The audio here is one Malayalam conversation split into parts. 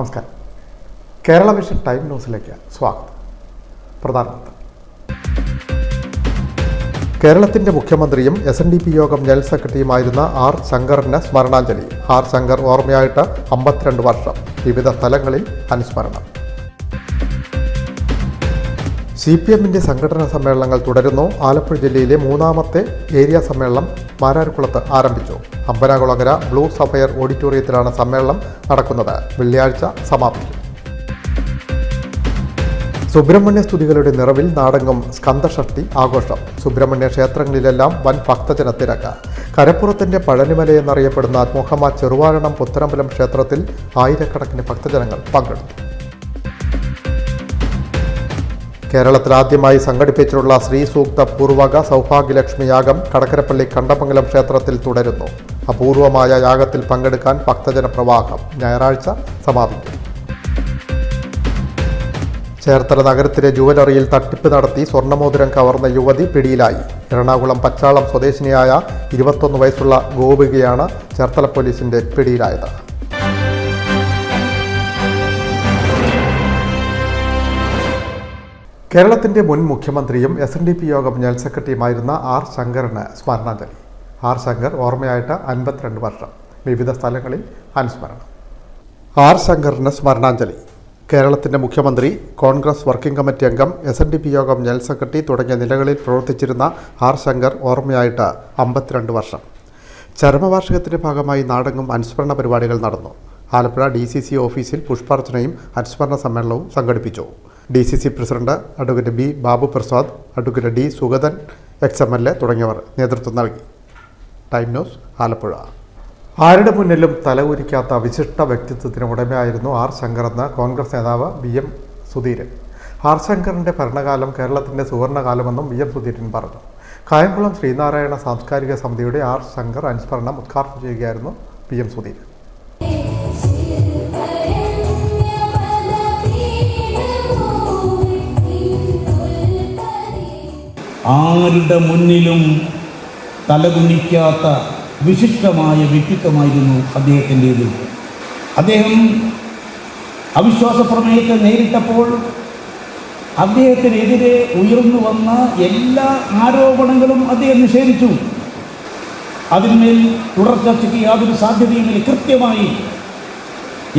നമസ്കാരം. കേരള വിഷൻ ടൈം ന്യൂസിലേക്ക് സ്വാഗതം. പ്രധാനമന്ത്രി കേരളത്തിൻ്റെ മുഖ്യമന്ത്രിയും SNDP യോഗം ജനറൽ സെക്രട്ടറിയുമായിരുന്ന ആർ ശങ്കറിന് സ്മരണാഞ്ജലി. ആർ ശങ്കർ ഓർമ്മയായിട്ട് 52 വർഷം. വിവിധ സ്ഥലങ്ങളിൽ അനുസ്മരണം. CPMന്റെ സംഘടനാ സമ്മേളനങ്ങൾ തുടരുന്നു. ആലപ്പുഴ ജില്ലയിലെ 3ാമത്തെ ഏരിയ സമ്മേളനം മാരാർകുളത്ത് ആരംഭിച്ചു. അമ്പനാകുളങ്ങര ബ്ലൂ സഫയർ ഓഡിറ്റോറിയത്തിലാണ് സമ്മേളനം നടക്കുന്നത്. വെള്ളിയാഴ്ച സമാപിക്കും. സുബ്രഹ്മണ്യ സ്തുതികളുടെ നിറവിൽ നാടെങ്ങും സ്കന്ദഷഷ്ഠി ആഘോഷം. സുബ്രഹ്മണ്യ ക്ഷേത്രങ്ങളിലെല്ലാം വൻ ഭക്തജന തിരക്ക്. കരപ്പുറത്തിൻ്റെ പഴനിമല എന്നറിയപ്പെടുന്ന മുഹമ്മ ചെറുവാഴണം പുത്തനമ്പലം ക്ഷേത്രത്തിൽ ആയിരക്കണക്കിന് ഭക്തജനങ്ങൾ പങ്കെടുത്തു. കേരളത്തിൽ ആദ്യമായി സംഘടിപ്പിച്ചിട്ടുള്ള ശ്രീ സൂക്ത പൂർവക സൗഭാഗ്യലക്ഷ്മി യാഗം കടക്കരപ്പള്ളി കണ്ടമംഗലം ക്ഷേത്രത്തിൽ തുടരുന്നു. അപൂർവമായ യാഗത്തിൽ പങ്കെടുക്കാൻ ഭക്തജന പ്രവാഹം. ഞായറാഴ്ച സമാപിക്കും. ചേർത്തല നഗരത്തിലെ ജുവലറിയിൽ തട്ടിപ്പ് നടത്തി സ്വർണ്ണമോതിരം കവർന്ന യുവതി പിടിയിലായി. എറണാകുളം പച്ചാളം സ്വദേശിനിയായ 21 വയസ്സുള്ള ഗോപികയാണ് ചേർത്തല പോലീസിന്റെ പിടിയിലായത്. കേരളത്തിൻ്റെ മുൻ മുഖ്യമന്ത്രിയും SNDP യോഗം ജനറൽ സെക്രട്ടറിയുമായിരുന്ന ആർ ശങ്കറിന് സ്മരണാഞ്ജലി. ആർ ശങ്കർ ഓർമ്മയായിട്ട് 52 വർഷം. വിവിധ സ്ഥലങ്ങളിൽ അനുസ്മരണം. ആർ ശങ്കറിന് സ്മരണാഞ്ജലി. കേരളത്തിൻ്റെ മുഖ്യമന്ത്രി, കോൺഗ്രസ് വർക്കിംഗ് കമ്മിറ്റി അംഗം, SNDP യോഗം ജനറൽ സെക്രട്ടറി തുടങ്ങിയ നിലകളിൽ പ്രവർത്തിച്ചിരുന്ന ആർ ശങ്കർ ഓർമ്മയായിട്ട് 52 വർഷം. ചരമവാർഷികത്തിൻ്റെ ഭാഗമായി നാടെങ്ങും അനുസ്മരണ പരിപാടികൾ നടന്നു. ആലപ്പുഴ DCC ഓഫീസിൽ പുഷ്പാർച്ചനയും അനുസ്മരണ സമ്മേളനവും സംഘടിപ്പിച്ചു. DCC president advocate B. Babu Prasad, advocate D. Sugathan XMLA തുടങ്ങിയവർ നേതൃത്വം നൽകി. Time news, Alappuzha. ആരുടെ മുന്നിലും തലകുനിക്കാത്ത വിശിഷ്ട വ്യക്തിത്വത്തിന് ഉടമയായിരുന്നു ആർ ശങ്കർ എന്ന് കോൺഗ്രസ് നേതാവ് VM സുധീരൻ. ആർ ശങ്കറിൻ്റെ ഭരണകാലം കേരളത്തിൻ്റെ സുവർണകാലമെന്നും VM സുധീരൻ പറഞ്ഞു. കായംകുളം ശ്രീനാരായണ സാംസ്കാരിക സമിതിയുടെ ആർ ശങ്കർ അനുസ്മരണം ഉദ്ഘാടനം ചെയ്യുകയായിരുന്നു VM സുധീരൻ. ആരുടെ മുന്നിലും തലകുനിക്കാത്ത വിശിഷ്ടമായ വ്യക്തിത്വമായിരുന്നു അദ്ദേഹത്തിൻ്റേത്. അദ്ദേഹം അവിശ്വാസ പ്രമേയത്തെ നേരിട്ടപ്പോൾ അദ്ദേഹത്തിനെതിരെ ഉയർന്നു വന്ന എല്ലാ ആരോപണങ്ങളും അദ്ദേഹം നിഷേധിച്ചു. അതിന്മേൽ തുടർ ചർച്ചയ്ക്ക് യാതൊരു സാധ്യതയുമില്ല. കൃത്യമായി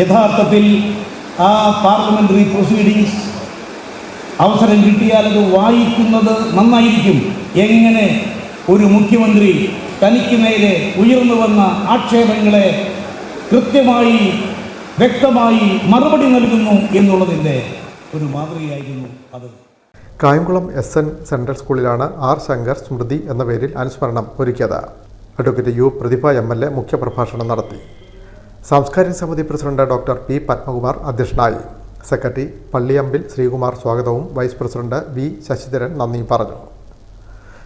യഥാർത്ഥത്തിൽ ആ പാർലമെൻ്ററി പ്രൊസീഡിങ്സ് അവസരം കിട്ടിയാൽ അത് വായിക്കുന്നത് നന്നായിരിക്കും. എങ്ങനെ ഒരു മുഖ്യമന്ത്രി തനിക്ക് നേരെ ഉയർന്നു വന്ന ആക്ഷേപങ്ങളെ കൃത്യമായി വ്യക്തമായി മറുപടി നൽകുന്നു എന്നുള്ളതിൻ്റെ ഒരു മാതൃകയായിരുന്നു അത്. കായംകുളം SN സെൻട്രൽ സ്കൂളിലാണ് ആർ ശങ്കർ സ്മൃതി എന്ന പേരിൽ അനുസ്മരണം ഒരുക്കിയത്. Advocate U. പ്രതിഭ MLA മുഖ്യപ്രഭാഷണം നടത്തി. സാംസ്കാരിക സമിതി പ്രസിഡന്റ് ഡോക്ടർ P. പത്മകുമാർ അധ്യക്ഷനായി. സെക്രട്ടറി പള്ളിയമ്പിൽ ശ്രീകുമാർ സ്വാഗതവും വൈസ് പ്രസിഡന്റ് V. ശശിധരൻ നന്ദിയും പറഞ്ഞു.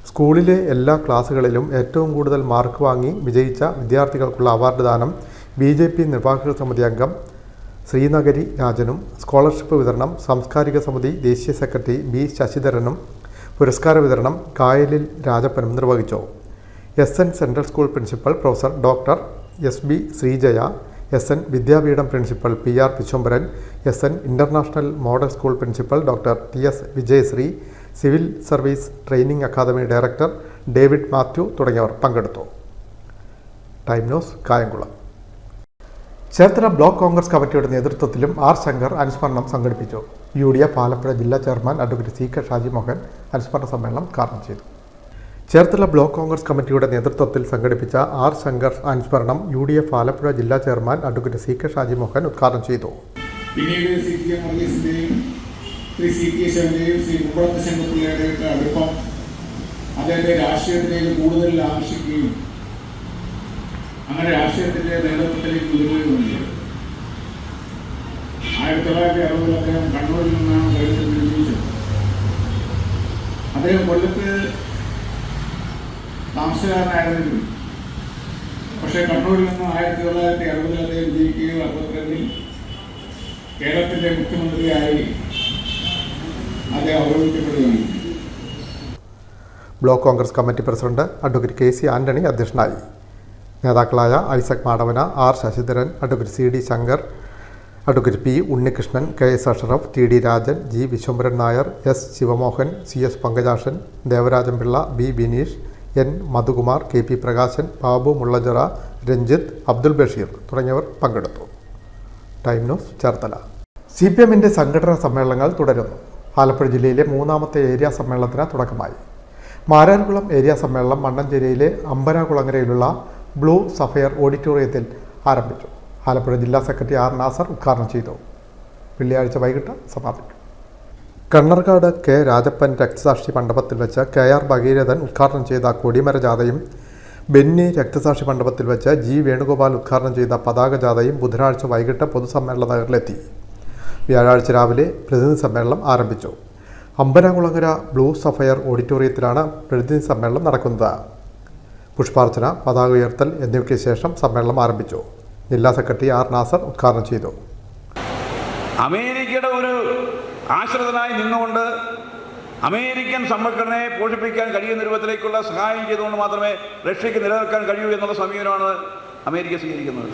സ്കൂളിലെ എല്ലാ ക്ലാസുകളിലും ഏറ്റവും കൂടുതൽ മാർക്ക് വാങ്ങി വിജയിച്ച വിദ്യാർത്ഥികൾക്കുള്ള അവാർഡ് ദാനം BJP നിർവാഹക സമിതി അംഗം ശ്രീനഗരി രാജനും സ്കോളർഷിപ്പ് വിതരണം സാംസ്കാരിക സമിതി ദേശീയ സെക്രട്ടറി B. ശശിധരനും പുരസ്കാര വിതരണം കായലിൽ രാജപ്പനും നിർവഹിച്ചു. SN central school principal professor doctor SB Sreejaya, SN Vidyapeetham principal PR Viswambharan, SN international model school principal doctor TS Vijayasree, civil service training academy director David Mathew തുടങ്ങിയവർ പങ്കെടുത്തു. Time News, Kayamkulam. Cherthala block Congress കമ്മിറ്റിയുടെ നേതൃത്വത്തിലും ആർ ശങ്കർ അനുസ്മരണം സംഘടിപ്പിച്ചു. UDF ആലപ്പുഴ ജില്ലാ chairman advocate CK Shaji Mohan അനുസ്മരണ സമ്മേളനം ഉദ്ഘാടനം ചെയ്തു. ചേർത്തല ബ്ലോക്ക് കോൺഗ്രസ് കമ്മിറ്റിയുടെ നേതൃത്വത്തിൽ സംഘടിപ്പിച്ച ആർ ശങ്കർ അനുസ്മരണം UDF ആലപ്പുഴ ജില്ലാ chairman advocate CK Shaji Mohan ഉദ്ഘാടനം ചെയ്തു. പിന്നീട് അടുപ്പം അദ്ദേഹത്തെ രാഷ്ട്രീയത്തിലേക്ക് കൂടുതൽ ആകർഷിക്കുകയും അങ്ങനെ രാഷ്ട്രീയത്തിൻ്റെ നേതൃത്വത്തിലേക്ക് ഉയരുകയുമില്ല. 1960 അദ്ദേഹം കണ്ണൂരിൽ നിന്നാണ് കേരളത്തിൽ വിജയിച്ചത്. അദ്ദേഹം കൊല്ലത്ത് താമസക്കാരനായിരുന്നെങ്കിലും പക്ഷേ കണ്ണൂരിൽ നിന്ന് 1960 അദ്ദേഹം വിജയിക്കുകയും 62 കേരളത്തിൻ്റെ മുഖ്യമന്ത്രിയായി അദ്ദേഹം അവരോധിക്കപ്പെടുകയാണ്. Block Congress committee president advocate KC Antony അധ്യക്ഷനായി. നേതാക്കളായ Isaac Madavana, R Sasidharan, advocate CD Shankar, advocate P Unnikrishnan, K S Ashraf, T D Rajan, G Viswambharan Nair, S Sivamohan, C S Pankajakshan, Devarajan Pillai, B Bineesh, N Madhukumar, K P Prakashan, Babu Mullanchira, Ranjith, Abdul Basheer തുടങ്ങിയവർ പങ്കെടുത്തു. Time news Cherthala. CPM-ന്റെ സംഘടനാ സമ്മേളനങ്ങൾ തുടരുന്നു. ആലപ്പുഴ ജില്ലയിലെ 3ാമത്തെ ഏരിയ സമ്മേളനത്തിന് തുടക്കമായി. മാരാർകുളം ഏരിയ സമ്മേളനം മണ്ണഞ്ചേരിയിലെ അമ്പനാകുളങ്ങരയിലുള്ള ബ്ലൂ സഫയർ ഓഡിറ്റോറിയത്തിൽ ആരംഭിച്ചു. ആലപ്പുഴ ജില്ലാ സെക്രട്ടറി ആർ നാസർ ഉദ്ഘാടനം ചെയ്തു. വെള്ളിയാഴ്ച വൈകിട്ട് സമാപിക്കും. കണ്ണർകാട് കെ രാജപ്പൻ രക്തസാക്ഷി മണ്ഡപത്തിൽ വെച്ച് KR ഭഗീരഥൻ ഉദ്ഘാടനം ചെയ്ത കൊടിമര ജാഥയും ബെന്നി രക്തസാക്ഷി മണ്ഡപത്തിൽ വെച്ച് ജി വേണുഗോപാൽ ഉദ്ഘാടനം ചെയ്ത പതാക ജാഥയും ബുധനാഴ്ച വൈകിട്ട് പൊതുസമ്മേളന നഗറിലെത്തി. വ്യാഴാഴ്ച രാവിലെ പ്രതിനിധി സമ്മേളനം ആരംഭിച്ചു. അമ്പനാകുളങ്ങര ബ്ലൂ സഫയർ ഓഡിറ്റോറിയത്തിലാണ് പ്രതിനിധി സമ്മേളനം നടക്കുന്നത്. പുഷ്പാർച്ചന, പതാക ഉയർത്തൽ എന്നിവയ്ക്ക് ശേഷം സമ്മേളനം ആരംഭിച്ചു. ജില്ലാ സെക്രട്ടറി ആർ നാസർ ഉദ്ഘാടനം ചെയ്തു. അമേരിക്കയുടെ ഒരു ആശ്രിതനായി നിന്നുകൊണ്ട് അമേരിക്കൻ സമ്പദ്ഘടനയെ പോഷിപ്പിക്കാൻ കഴിയുന്ന രൂപത്തിലേക്കുള്ള സഹായം ചെയ്തുകൊണ്ട് മാത്രമേ റഷ്യക്ക് നിലനിൽക്കാൻ കഴിയൂ എന്നുള്ള സമീപനമാണ് അമേരിക്ക സ്വീകരിക്കുന്നത്.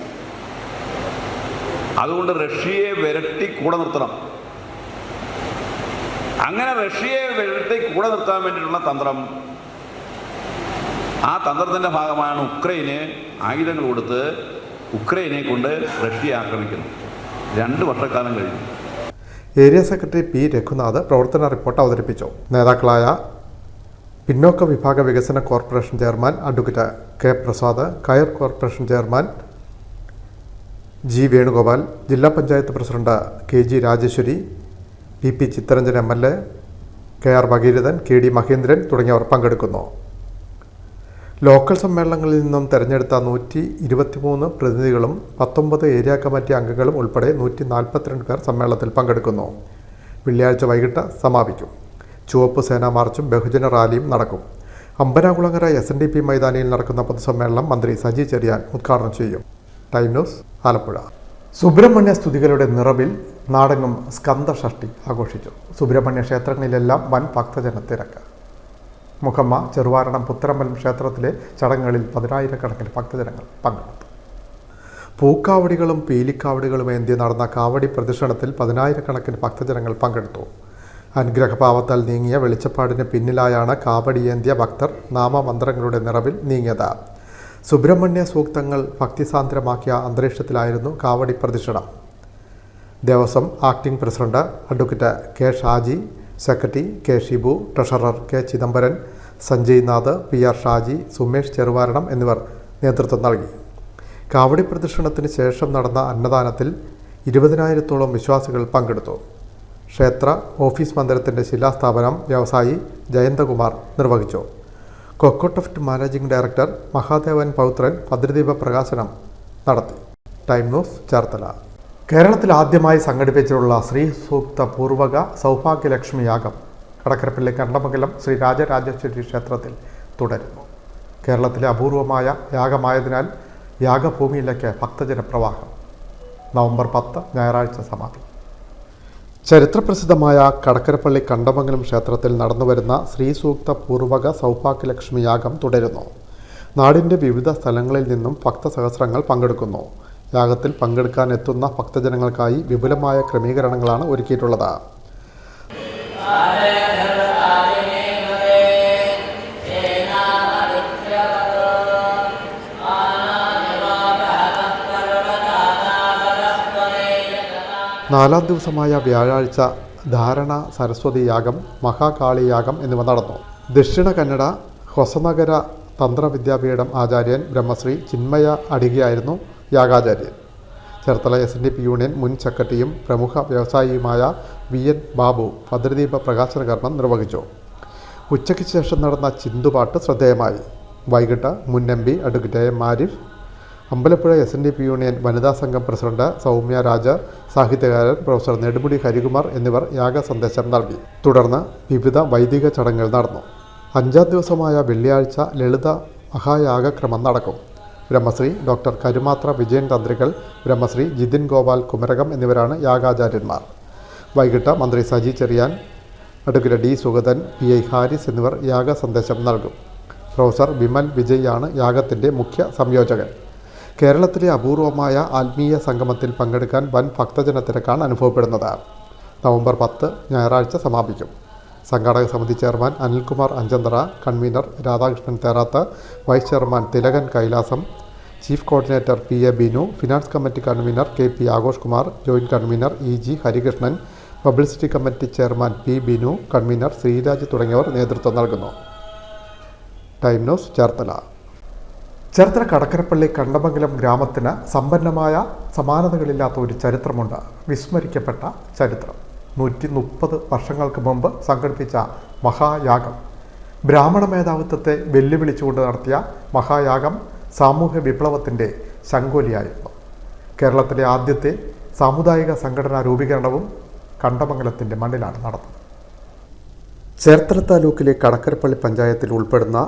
അതുകൊണ്ട് റഷ്യയെ വിരട്ടി കൂടെ നിർത്തണം. അങ്ങനെ റഷ്യയെ വിരട്ടി കൂടെ നിർത്താൻ വേണ്ടിയിട്ടുള്ള തന്ത്രം, ആ തന്ത്രത്തിൻ്റെ ഭാഗമാണ് ഉക്രൈന് ആയുധങ്ങൾ കൊടുത്ത് ഉക്രൈനെ കൊണ്ട് റഷ്യ ആക്രമിക്കുന്നു. 2 വർഷക്കാലം കഴിഞ്ഞു. ഏരിയ സെക്രട്ടറി പി രഘുനാഥ് പ്രവർത്തന റിപ്പോർട്ട് അവതരിപ്പിച്ചു. നേതാക്കളായ പിന്നോക്ക വിഭാഗ വികസന corporation chairman advocate K Prasad, കയർ കോർപ്പറേഷൻ ചെയർമാൻ ജി വേണുഗോപാൽ, ജില്ലാ panchayat president KG Rajeshwari, PP Chittaranjan MLA, KR Bhagirathan, KD Mahendran തുടങ്ങിയവർ പങ്കെടുക്കുന്നു. ലോക്കൽ സമ്മേളനങ്ങളിൽ നിന്നും തെരഞ്ഞെടുത്ത 123 പ്രതിനിധികളും 19 ഏരിയ കമ്മിറ്റി അംഗങ്ങളും ഉൾപ്പെടെ 142 പേർ സമ്മേളനത്തിൽ പങ്കെടുക്കുന്നു. വെള്ളിയാഴ്ച വൈകിട്ട് സമാപിക്കും. ചുവപ്പ് സേനാ മാർച്ചും ബഹുജന റാലിയും നടക്കും. അമ്പനാകുളങ്ങര SNDP മൈതാനിയിൽ നടക്കുന്ന പൊതുസമ്മേളനം മന്ത്രി സജി ചെറിയാൻ ഉദ്ഘാടനം ചെയ്യും. Time news Alappuzha. സുബ്രഹ്മണ്യ സ്തുതികളുടെ നിറവിൽ നാടെങ്ങും സ്കന്ദഷഷ്ഠി ആഘോഷിച്ചു. സുബ്രഹ്മണ്യ ക്ഷേത്രങ്ങളിലെല്ലാം വൻ ഭക്തജന തിരക്ക്. മുഖമ്മ, ചെറുവാരണം, പുത്തരമ്പലം ക്ഷേത്രത്തിലെ ചടങ്ങുകളിൽ 10,000-കണക്കിന് ഭക്തജനങ്ങൾ പങ്കെടുത്തു. പൂക്കാവടികളും പീലിക്കാവടികളും ഏന്തി നടന്ന കാവടി പ്രദക്ഷിണത്തിൽ 10,000-കണക്കിന് ഭക്തജനങ്ങൾ പങ്കെടുത്തു. അനുഗ്രഹഭാവത്താൽ നീങ്ങിയ വെളിച്ചപ്പാടിന് പിന്നിലായാണ് കാവടിയേന്തിയ ഭക്തർ നാമമന്ത്രങ്ങളുടെ നിറവിൽ നീങ്ങിയത്. സുബ്രഹ്മണ്യ സൂക്തങ്ങൾ ഭക്തിസാന്ദ്രമാക്കിയ അന്തരീക്ഷത്തിലായിരുന്നു കാവടി പ്രദക്ഷിണം. Devaswom acting president advocate K Shaji, secretary K Shibu, treasurer K Chidambaran, Sanjay Nath, PR Shaji, Sumesh Cheruvaranam എന്നിവർ നേതൃത്വം നൽകി. കാവടി പ്രദക്ഷിണത്തിന് ശേഷം നടന്ന അന്നദാനത്തിൽ 20,000-ഓളം വിശ്വാസികൾ പങ്കെടുത്തു. ക്ഷേത്ര ഓഫീസ് മന്ദിരത്തിൻ്റെ ശിലാസ്ഥാപനം വ്യവസായി ജയന്തകുമാർ നിർവഹിച്ചു. കൊക്കോട്ടഫ്റ്റ് മാനേജിംഗ് ഡയറക്ടർ മഹാദേവൻ പൗത്രൻ ഭദ്രദീപ പ്രകാശനം നടത്തി. Time news Cherthala. കേരളത്തിൽ ആദ്യമായി സംഘടിപ്പിച്ചിട്ടുള്ള ശ്രീ സൂക്ത പൂർവക സൗഭാഗ്യലക്ഷ്മി യാഗം കടക്കരപ്പള്ളി കണ്ടമംഗലം ശ്രീ രാജരാജേശ്വരി ക്ഷേത്രത്തിൽ തുടരുന്നു. കേരളത്തിലെ അപൂർവമായ യാഗമായതിനാൽ യാഗഭൂമിയിലേക്ക് ഭക്തജനപ്രവാഹം. നവംബർ 10 ഞായറാഴ്ച സമാപിക്കും. ചരിത്രപ്രസിദ്ധമായ കടക്കരപ്പള്ളി കണ്ടമംഗലം ക്ഷേത്രത്തിൽ നടന്നുവരുന്ന ശ്രീസൂക്ത പൂർവക സൗഭാഗ്യലക്ഷ്മി യാഗം തുടരുന്നു. നാടിൻ്റെ വിവിധ സ്ഥലങ്ങളിൽ നിന്നും ഭക്തസഹസ്രങ്ങൾ പങ്കെടുക്കുന്നു. യാഗത്തിൽ പങ്കെടുക്കാൻ എത്തുന്ന ഭക്തജനങ്ങൾക്കായി വിപുലമായ ക്രമീകരണങ്ങളാണ് ഒരുക്കിയിട്ടുള്ളത്. നാലാം ദിവസമായ വ്യാഴാഴ്ച ധാരണ സരസ്വതി യാഗം, മഹാകാളി യാഗം എന്നിവ നടന്നു. ദക്ഷിണ കന്നഡ ഹൊസനഗര തന്ത്രവിദ്യാപീഠം ആചാര്യൻ ബ്രഹ്മശ്രീ ചിന്മയ അടികയായിരുന്നു യാഗാചാര്യൻ. ചേർത്തല SNDP യൂണിയൻ മുൻ സെക്രട്ടറിയും പ്രമുഖ വ്യവസായിയുമായ VN ബാബു ഭദ്രദീപ പ്രകാശന കർമ്മം നിർവഹിച്ചു. ഉച്ചയ്ക്ക് ശേഷം നടന്ന ചിന്തുപാട്ട് ശ്രദ്ധേയമായി. വൈകിട്ട് മുൻ MP advocate AM Arif, Ambalappuzha SNDP union വനിതാ സംഘം പ്രസിഡന്റ് സൗമ്യ രാജ്, സാഹിത്യകാരൻ പ്രൊഫസർ നെടുമുടി ഹരികുമാർ എന്നിവർ യാഗ സന്ദേശം നൽകി. തുടർന്ന് വിവിധ വൈദിക ചടങ്ങുകൾ നടന്നു. 5ാം ദിവസമായ വെള്ളിയാഴ്ച ലളിത മഹായാഗക്രമം നടക്കും. ബ്രഹ്മശ്രീ ഡോക്ടർ കരുമാത്ര വിജയൻ തന്ത്രികൾ, ബ്രഹ്മശ്രീ ജിതിൻ ഗോപാൽ കുമരകം എന്നിവരാണ് യാഗാചാര്യന്മാർ. വൈകിട്ട് മന്ത്രി Saji Cherian, advocate D Sugathan, PI Haris എന്നിവർ യാഗ സന്ദേശം നൽകും. പ്രൊഫസർ വിമൽ വിജയ് ആണ് യാഗത്തിൻ്റെ മുഖ്യ സംയോജകൻ. കേരളത്തിലെ അപൂർവമായ ആത്മീയ സംഗമത്തിൽ പങ്കെടുക്കാൻ വൻ ഭക്തജന തിരക്കാണ് അനുഭവപ്പെടുന്നത്. നവംബർ 10 ഞായറാഴ്ച സമാപിക്കും. സംഘാടക സമിതി chairman Anilkumar Anchanthara, convener Radhakrishnan Therath, vice chairman Thilakan Kailasam, chief coordinator PA Binu, finance committee convener KP Aghosh Kumar, joint convener EG Harikrishnan, publicity committee chairman P Binu, convener Sreeraj തുടങ്ങിയവർ നേതൃത്വം നൽകുന്നു. Time news Cherthala. ചേർത്തല കടക്കരപ്പള്ളി കണ്ടമംഗലം ഗ്രാമത്തിന് സമ്പന്നമായ സമാനതകളില്ലാത്ത ഒരു ചരിത്രമുണ്ട്. വിസ്മരിക്കപ്പെട്ട ചരിത്രം. 130 വർഷങ്ങൾക്ക് മുമ്പ് സംഘടിപ്പിച്ച മഹായാഗം. ബ്രാഹ്മണ മേധാവിത്വത്തെ വെല്ലുവിളിച്ചുകൊണ്ട് നടത്തിയ മഹായാഗം സാമൂഹ്യ വിപ്ലവത്തിൻ്റെ ശങ്കുലിയായിരുന്നു. കേരളത്തിലെ ആദ്യത്തെ സാമുദായിക സംഘടനാ രൂപീകരണവും കണ്ടമംഗലത്തിൻ്റെ മണ്ണിലാണ് നടന്നത്. ചേർത്തല താലൂക്കിലെ കടക്കരപ്പള്ളി പഞ്ചായത്തിൽ ഉൾപ്പെടുന്ന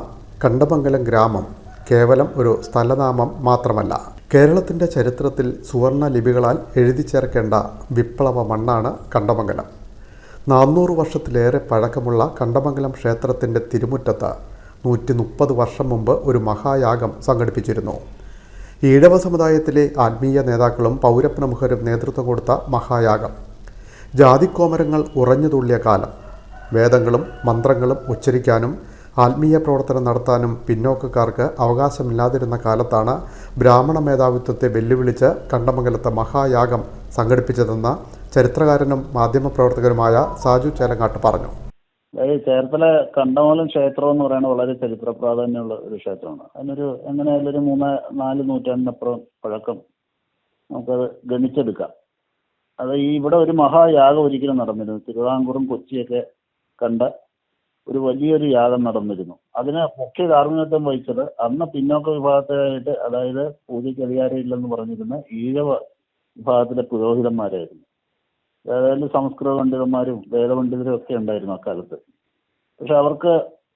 കണ്ടമംഗലം ഗ്രാമം കേവലം ഒരു സ്ഥലനാമം മാത്രമല്ല, കേരളത്തിൻ്റെ ചരിത്രത്തിൽ സുവർണ ലിപികളാൽ എഴുതി ചേർക്കേണ്ട വിപ്ലവ മണ്ണാണ് കണ്ടമംഗലം. 400 വർഷത്തിലേറെ പഴക്കമുള്ള കണ്ടമംഗലം ക്ഷേത്രത്തിൻ്റെ തിരുമുറ്റത്ത് 130 വർഷം മുമ്പ് ഒരു മഹായാഗം സംഘടിപ്പിച്ചിരുന്നു. ഈഴവ സമുദായത്തിലെ ആത്മീയ നേതാക്കളും പൗരപ്രമുഖരും നേതൃത്വം കൊടുത്ത മഹായാഗം. ജാതിക്കോമരങ്ങൾ ഉറഞ്ഞുതുള്ളിയ കാലം. വേദങ്ങളും മന്ത്രങ്ങളും ഉച്ചരിക്കാനും ആത്മീയ പ്രവർത്തനം നടത്താനും പിന്നോക്കക്കാർക്ക് അവകാശമില്ലാതിരുന്ന കാലത്താണ് ബ്രാഹ്മണ മേധാവിത്വത്തെ വെല്ലുവിളിച്ച് കണ്ടമംഗലത്ത് മഹായാഗം സംഘടിപ്പിച്ചതെന്ന് ചരിത്രകാരനും മാധ്യമപ്രവർത്തകരുമായ സാജു ചേലങ്ങാട്ട് പറഞ്ഞു. ചേർത്തല കണ്ടമംഗലം ക്ഷേത്രം എന്ന് പറയുന്നത് വളരെ ചരിത്ര പ്രാധാന്യമുള്ള ഒരു ക്ഷേത്രമാണ്. അതിനൊരു എങ്ങനെയായാലും ഒരു 3-4 നൂറ്റാണ്ടിനപ്പുറം പഴക്കം നമുക്കത് ഗണിച്ചെടുക്കാം. അത് ഇവിടെ ഒരു മഹായാഗം ഒരിക്കലും നടന്നിരുന്നു. തിരുവിതാംകൂറും കൊച്ചിയൊക്കെ കണ്ട ഒരു വലിയൊരു യാഗം നടന്നിരുന്നു. അതിന് മുഖ്യ കാർമ്മികത്വം വഹിച്ചത് അന്ന് പിന്നോക്ക വിഭാഗത്തിലായിട്ട്, അതായത് പൂജയ്ക്ക് അധികാരമില്ലെന്ന് പറഞ്ഞിരുന്ന ഈഴവ വിഭാഗത്തിലെ പുരോഹിതന്മാരായിരുന്നു. അതായത് സംസ്കൃത പണ്ഡിതന്മാരും വേദപണ്ഡിതരും ഒക്കെ ഉണ്ടായിരുന്നു അക്കാലത്ത്. പക്ഷെ അവർക്ക്